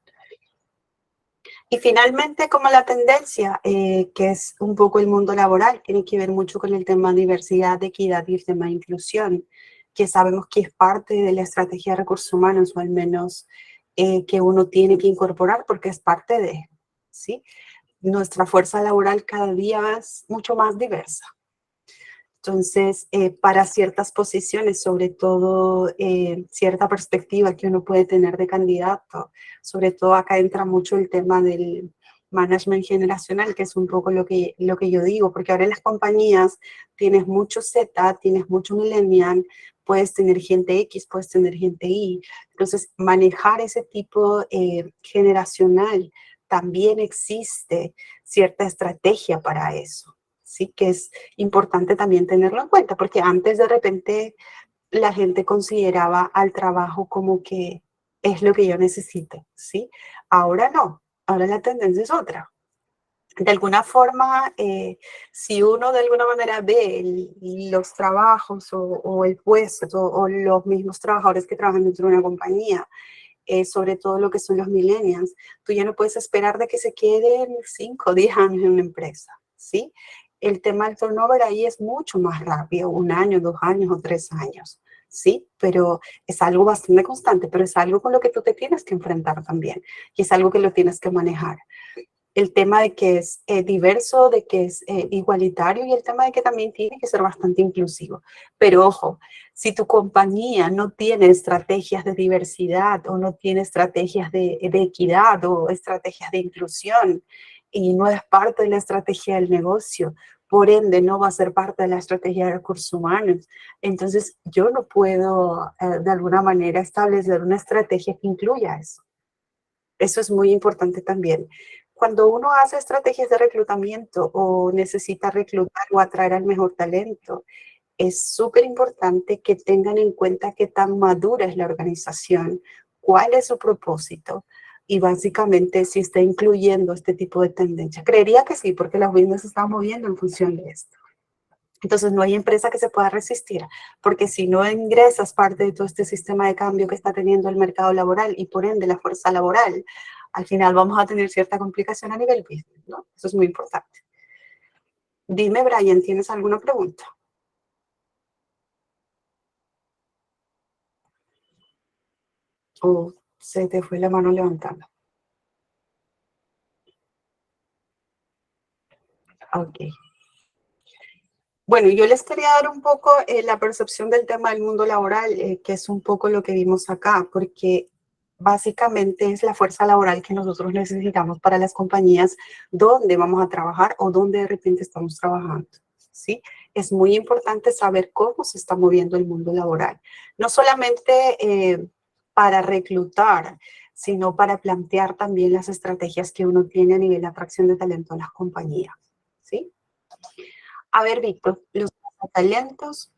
Y finalmente, como la tendencia, que es un poco el mundo laboral, tiene que ver mucho con el tema de diversidad, equidad y el tema de inclusión, que sabemos que es parte de la estrategia de recursos humanos, o al menos que uno tiene que incorporar porque es parte de, ¿sí? Nuestra fuerza laboral cada día es mucho más diversa. Entonces, para ciertas posiciones, sobre todo cierta perspectiva que uno puede tener de candidato, sobre todo acá entra mucho el tema del management generacional, que es un poco lo que yo digo, porque ahora en las compañías tienes mucho Z, tienes mucho millennial, puedes tener gente X, puedes tener gente Y. Entonces, manejar ese tipo generacional, también existe cierta estrategia para eso. Sí que es importante también tenerlo en cuenta, porque antes de repente la gente consideraba al trabajo como que es lo que yo necesito, ¿sí? Ahora no, ahora la tendencia es otra. De alguna forma, si uno de alguna manera ve los trabajos o el puesto o los mismos trabajadores que trabajan dentro de una compañía, sobre todo lo que son los millennials, tú ya no puedes esperar de que se queden 5 o 10 años en una empresa, ¿sí? El tema del turnover ahí es mucho más rápido, 1 año, 2 años o 3 años, ¿sí? Pero es algo bastante constante, pero es algo con lo que tú te tienes que enfrentar también y es algo que lo tienes que manejar. El tema de que es diverso, de que es igualitario y el tema de que también tiene que ser bastante inclusivo. Pero ojo, si tu compañía no tiene estrategias de diversidad o no tiene estrategias de equidad o estrategias de inclusión y no es parte de la estrategia del negocio, por ende no va a ser parte de la estrategia de recursos humanos, entonces yo no puedo de alguna manera establecer una estrategia que incluya eso. Eso es muy importante también. Cuando uno hace estrategias de reclutamiento o necesita reclutar o atraer al mejor talento, es súper importante que tengan en cuenta qué tan madura es la organización, cuál es su propósito y básicamente si está incluyendo este tipo de tendencia. Creería que sí, porque las business se están moviendo en función de esto. Entonces no hay empresa que se pueda resistir, porque si no ingresas parte de todo este sistema de cambio que está teniendo el mercado laboral y por ende la fuerza laboral, al final vamos a tener cierta complicación a nivel business, ¿no? Eso es muy importante. Dime, Brian, ¿tienes alguna pregunta? ¿O se te fue la mano levantada? Ok. Bueno, yo les quería dar un poco la percepción del tema del mundo laboral, que es un poco lo que vimos acá, porque básicamente es la fuerza laboral que nosotros necesitamos para las compañías donde vamos a trabajar o donde de repente estamos trabajando, ¿sí? es muy importante saber cómo se está moviendo el mundo laboral. No solamente para reclutar, sino para plantear también las estrategias que uno tiene a nivel de atracción de talento a las compañías, ¿sí? A ver, Víctor, los talentos,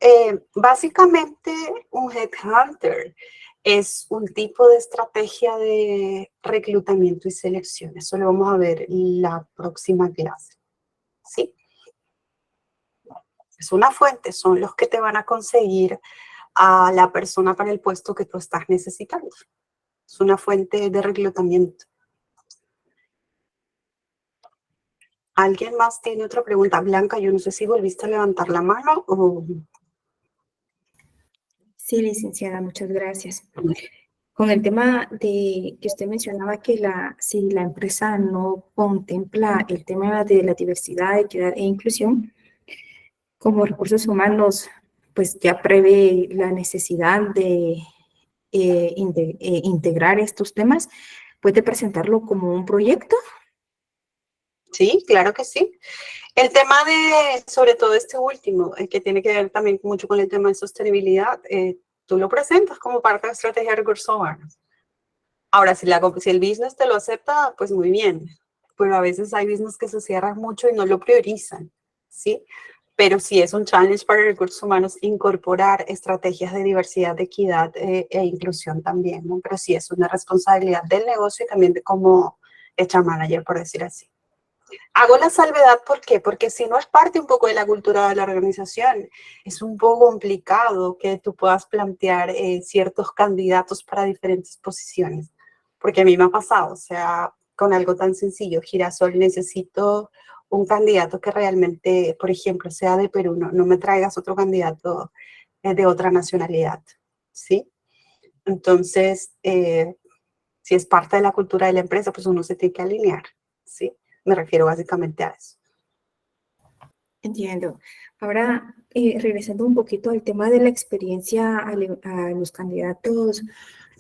básicamente un headhunter es un tipo de estrategia de reclutamiento y selección. Eso lo vamos a ver en la próxima clase, ¿sí? Es una fuente, son los que te van a conseguir a la persona para el puesto que tú estás necesitando. Es una fuente de reclutamiento. ¿Alguien más tiene otra pregunta? Blanca, yo no sé si volviste a levantar la mano o... Sí, licenciada, muchas gracias. Con el tema de que usted mencionaba que si la empresa no contempla el tema de la diversidad, equidad e inclusión, como recursos humanos, pues ya prevé la necesidad de integrar estos temas, ¿puede presentarlo como un proyecto? Sí, claro que sí. El tema de, sobre todo este último, que tiene que ver también mucho con el tema de sostenibilidad, tú lo presentas como parte de la estrategia de recursos humanos. Ahora, si el business te lo acepta, pues muy bien. Pero a veces hay business que se cierran mucho y no lo priorizan, ¿sí? Pero sí es un challenge para recursos humanos incorporar estrategias de diversidad, de equidad e inclusión también, ¿no? Pero sí es una responsabilidad del negocio y también de como HR manager, por decir así. Hago la salvedad, ¿por qué? Porque si no es parte un poco de la cultura de la organización, es un poco complicado que tú puedas plantear ciertos candidatos para diferentes posiciones. Porque a mí me ha pasado, o sea, con algo tan sencillo, Girasol, necesito un candidato que realmente, por ejemplo, sea de Perú, no me traigas otro candidato de otra nacionalidad, ¿sí? Entonces, si es parte de la cultura de la empresa, pues uno se tiene que alinear, ¿sí? Me refiero básicamente a eso. Entiendo. Ahora, regresando un poquito al tema de la experiencia a los candidatos,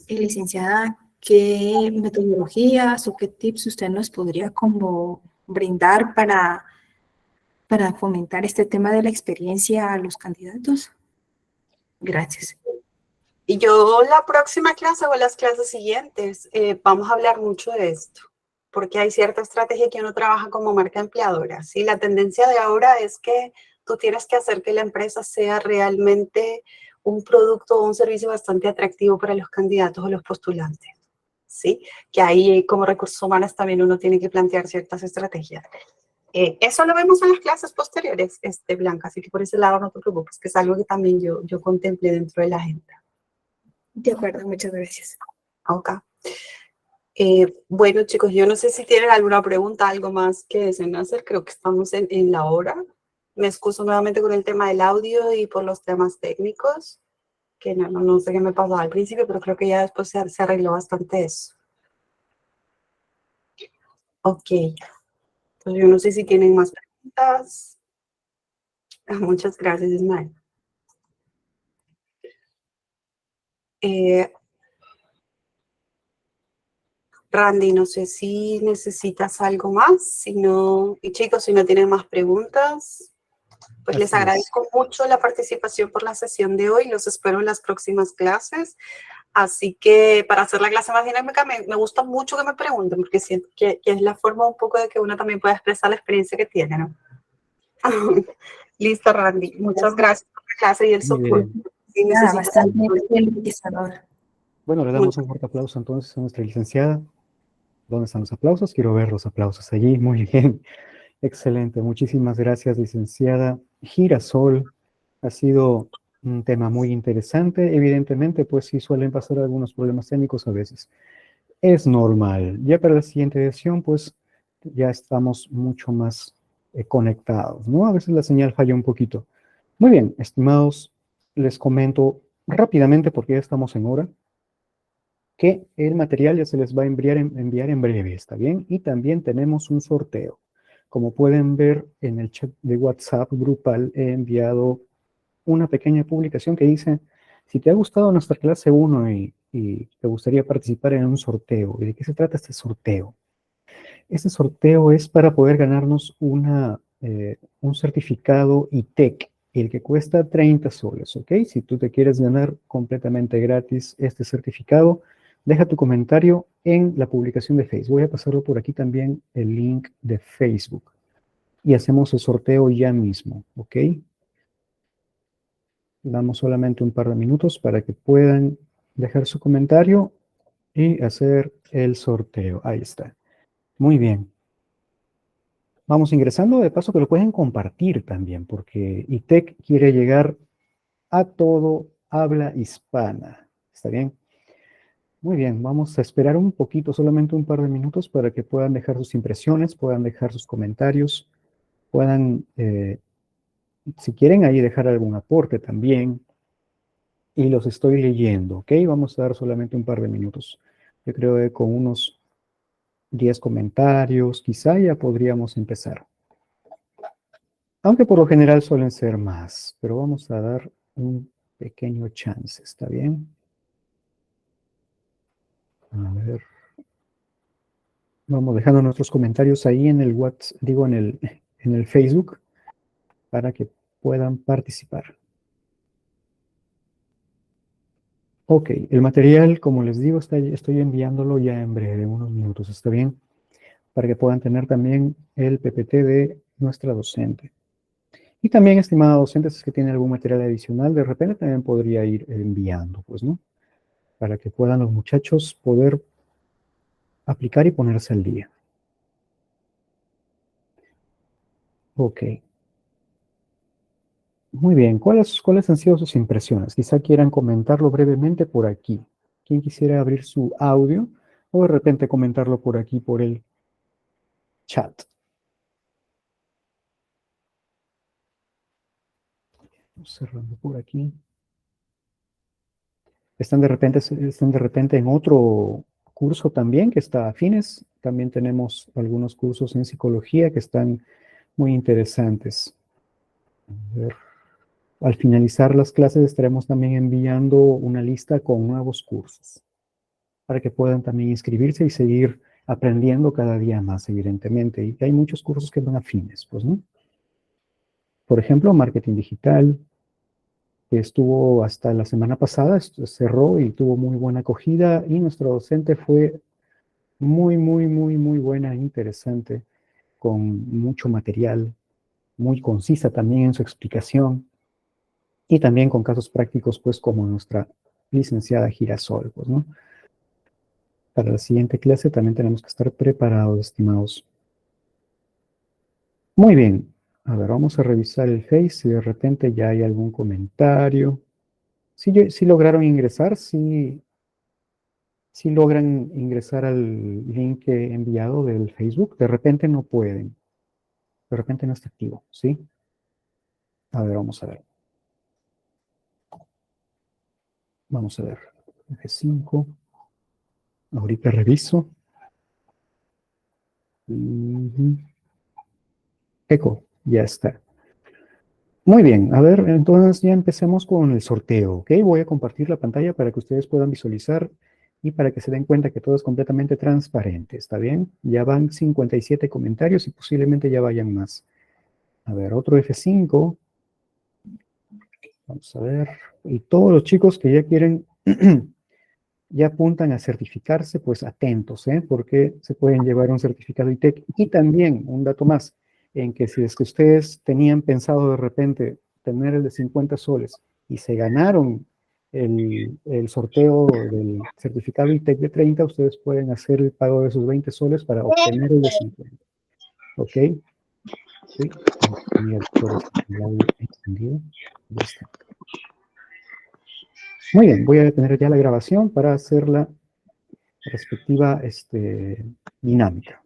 licenciada, ¿qué metodologías o qué tips usted nos podría como brindar para fomentar este tema de la experiencia a los candidatos? Gracias. Y yo la próxima clase o las clases siguientes vamos a hablar mucho de esto, porque hay cierta estrategia que uno trabaja como marca empleadora, ¿sí? La tendencia de ahora es que tú tienes que hacer que la empresa sea realmente un producto o un servicio bastante atractivo para los candidatos o los postulantes, ¿sí? Que ahí como recursos humanos también uno tiene que plantear ciertas estrategias. Eso lo vemos en las clases posteriores, Blanca, así que por ese lado no te preocupes, que es algo que también yo contemplé dentro de la agenda. De acuerdo, muchas gracias. Ok. Bueno, chicos, yo no sé si tienen alguna pregunta, algo más que deseen hacer. Creo que estamos en la hora. Me excuso nuevamente con el tema del audio y por los temas técnicos, que no sé qué me pasó al principio, pero creo que ya después se arregló bastante eso. Ok. Entonces, yo no sé si tienen más preguntas. Muchas gracias, Ismael. Randy, no sé si necesitas algo más. Si no, y chicos, si no tienen más preguntas, pues les agradezco mucho la participación por la sesión de hoy. Los espero en las próximas clases. Así que para hacer la clase más dinámica me gusta mucho que me pregunten, porque siento que es la forma un poco de que uno también pueda expresar la experiencia que tiene, ¿no? Listo, Randy. Muchas gracias por la clase y el soporte. Si necesitas Bastante enriquecedor. Bueno, le damos un fuerte aplauso entonces a nuestra licenciada. ¿Dónde están los aplausos? Quiero ver los aplausos allí. Muy bien. Excelente. Muchísimas gracias, licenciada. Girasol ha sido un tema muy interesante. Evidentemente, pues sí suelen pasar algunos problemas técnicos a veces. Es normal. Ya para la siguiente edición, pues ya estamos mucho más conectados, ¿no? A veces la señal falla un poquito. Muy bien, estimados, les comento rápidamente, porque ya estamos en hora, que el material ya se les va a enviar en breve, ¿está bien? Y también tenemos un sorteo. Como pueden ver en el chat de WhatsApp grupal, he enviado una pequeña publicación que dice, si te ha gustado nuestra clase 1 y te gustaría participar en un sorteo, ¿y de qué se trata este sorteo? Este sorteo es para poder ganarnos un certificado ITEC el que cuesta 30 soles, ¿ok? Si tú te quieres ganar completamente gratis este certificado, deja tu comentario en la publicación de Facebook. Voy a pasarlo por aquí también el link de Facebook. Y hacemos el sorteo ya mismo, ¿ok? Damos solamente un par de minutos para que puedan dejar su comentario y hacer el sorteo. Ahí está. Muy bien. Vamos ingresando, de paso que lo pueden compartir también, porque ITEC quiere llegar a todo habla hispana. ¿Está bien? Muy bien, vamos a esperar un poquito, solamente un par de minutos para que puedan dejar sus impresiones, puedan dejar sus comentarios, puedan, si quieren, ahí dejar algún aporte también. Y los estoy leyendo, ¿ok? Vamos a dar solamente un par de minutos. Yo creo que con unos 10 comentarios, quizá ya podríamos empezar. Aunque por lo general suelen ser más, pero vamos a dar un pequeño chance, ¿está bien? A ver. Vamos dejando nuestros comentarios ahí en el WhatsApp, digo en el Facebook, para que puedan participar. Ok, el material, como les digo, estoy enviándolo ya en breve, en unos minutos, ¿está bien? Para que puedan tener también el PPT de nuestra docente. Y también, estimada docente, si es que tiene algún material adicional, de repente también podría ir enviando, pues, ¿no? Para que puedan los muchachos poder aplicar y ponerse al día. Ok. Muy bien, ¿cuáles han sido sus impresiones? Quizá quieran comentarlo brevemente por aquí. ¿Quién quisiera abrir su audio? O de repente comentarlo por aquí, por el chat. Cerrando por aquí. Están de repente en otro curso también que está afines. También tenemos algunos cursos en psicología que están muy interesantes. A ver. Al finalizar las clases estaremos también enviando una lista con nuevos cursos para que puedan también inscribirse y seguir aprendiendo cada día más, evidentemente. Y hay muchos cursos que van afines, pues, ¿no? Por ejemplo, marketing digital, que estuvo hasta la semana pasada, cerró y tuvo muy buena acogida, y nuestro docente fue muy buena, interesante, con mucho material, muy concisa también en su explicación, y también con casos prácticos, pues, como nuestra licenciada Girasol, pues, ¿no? Para la siguiente clase también tenemos que estar preparados, estimados. Muy bien. A ver, vamos a revisar el Face, si de repente ya hay algún comentario. Si lograron ingresar, si logran ingresar al link que he enviado del Facebook, de repente no pueden. De repente no está activo, ¿sí? A ver, vamos a ver. Vamos a ver. F5. Ahorita reviso. Eco, ya está. Muy bien, a ver, entonces ya empecemos con el sorteo, ¿ok? Voy a compartir la pantalla para que ustedes puedan visualizar y para que se den cuenta que todo es completamente transparente, ¿está bien? Ya van 57 comentarios y posiblemente ya vayan más. A ver, otro F5. Vamos a ver. Y todos los chicos que ya quieren, ya apuntan a certificarse, pues atentos, ¿eh? Porque se pueden llevar un certificado ITEC. Y también, un dato más, en que si es que ustedes tenían pensado de repente tener el de 50 soles y se ganaron el sorteo del certificado ITEC de 30, ustedes pueden hacer el pago de esos 20 soles para obtener el de 50. ¿Ok? Sí. Ya está. Muy bien, voy a detener ya la grabación para hacer la respectiva dinámica.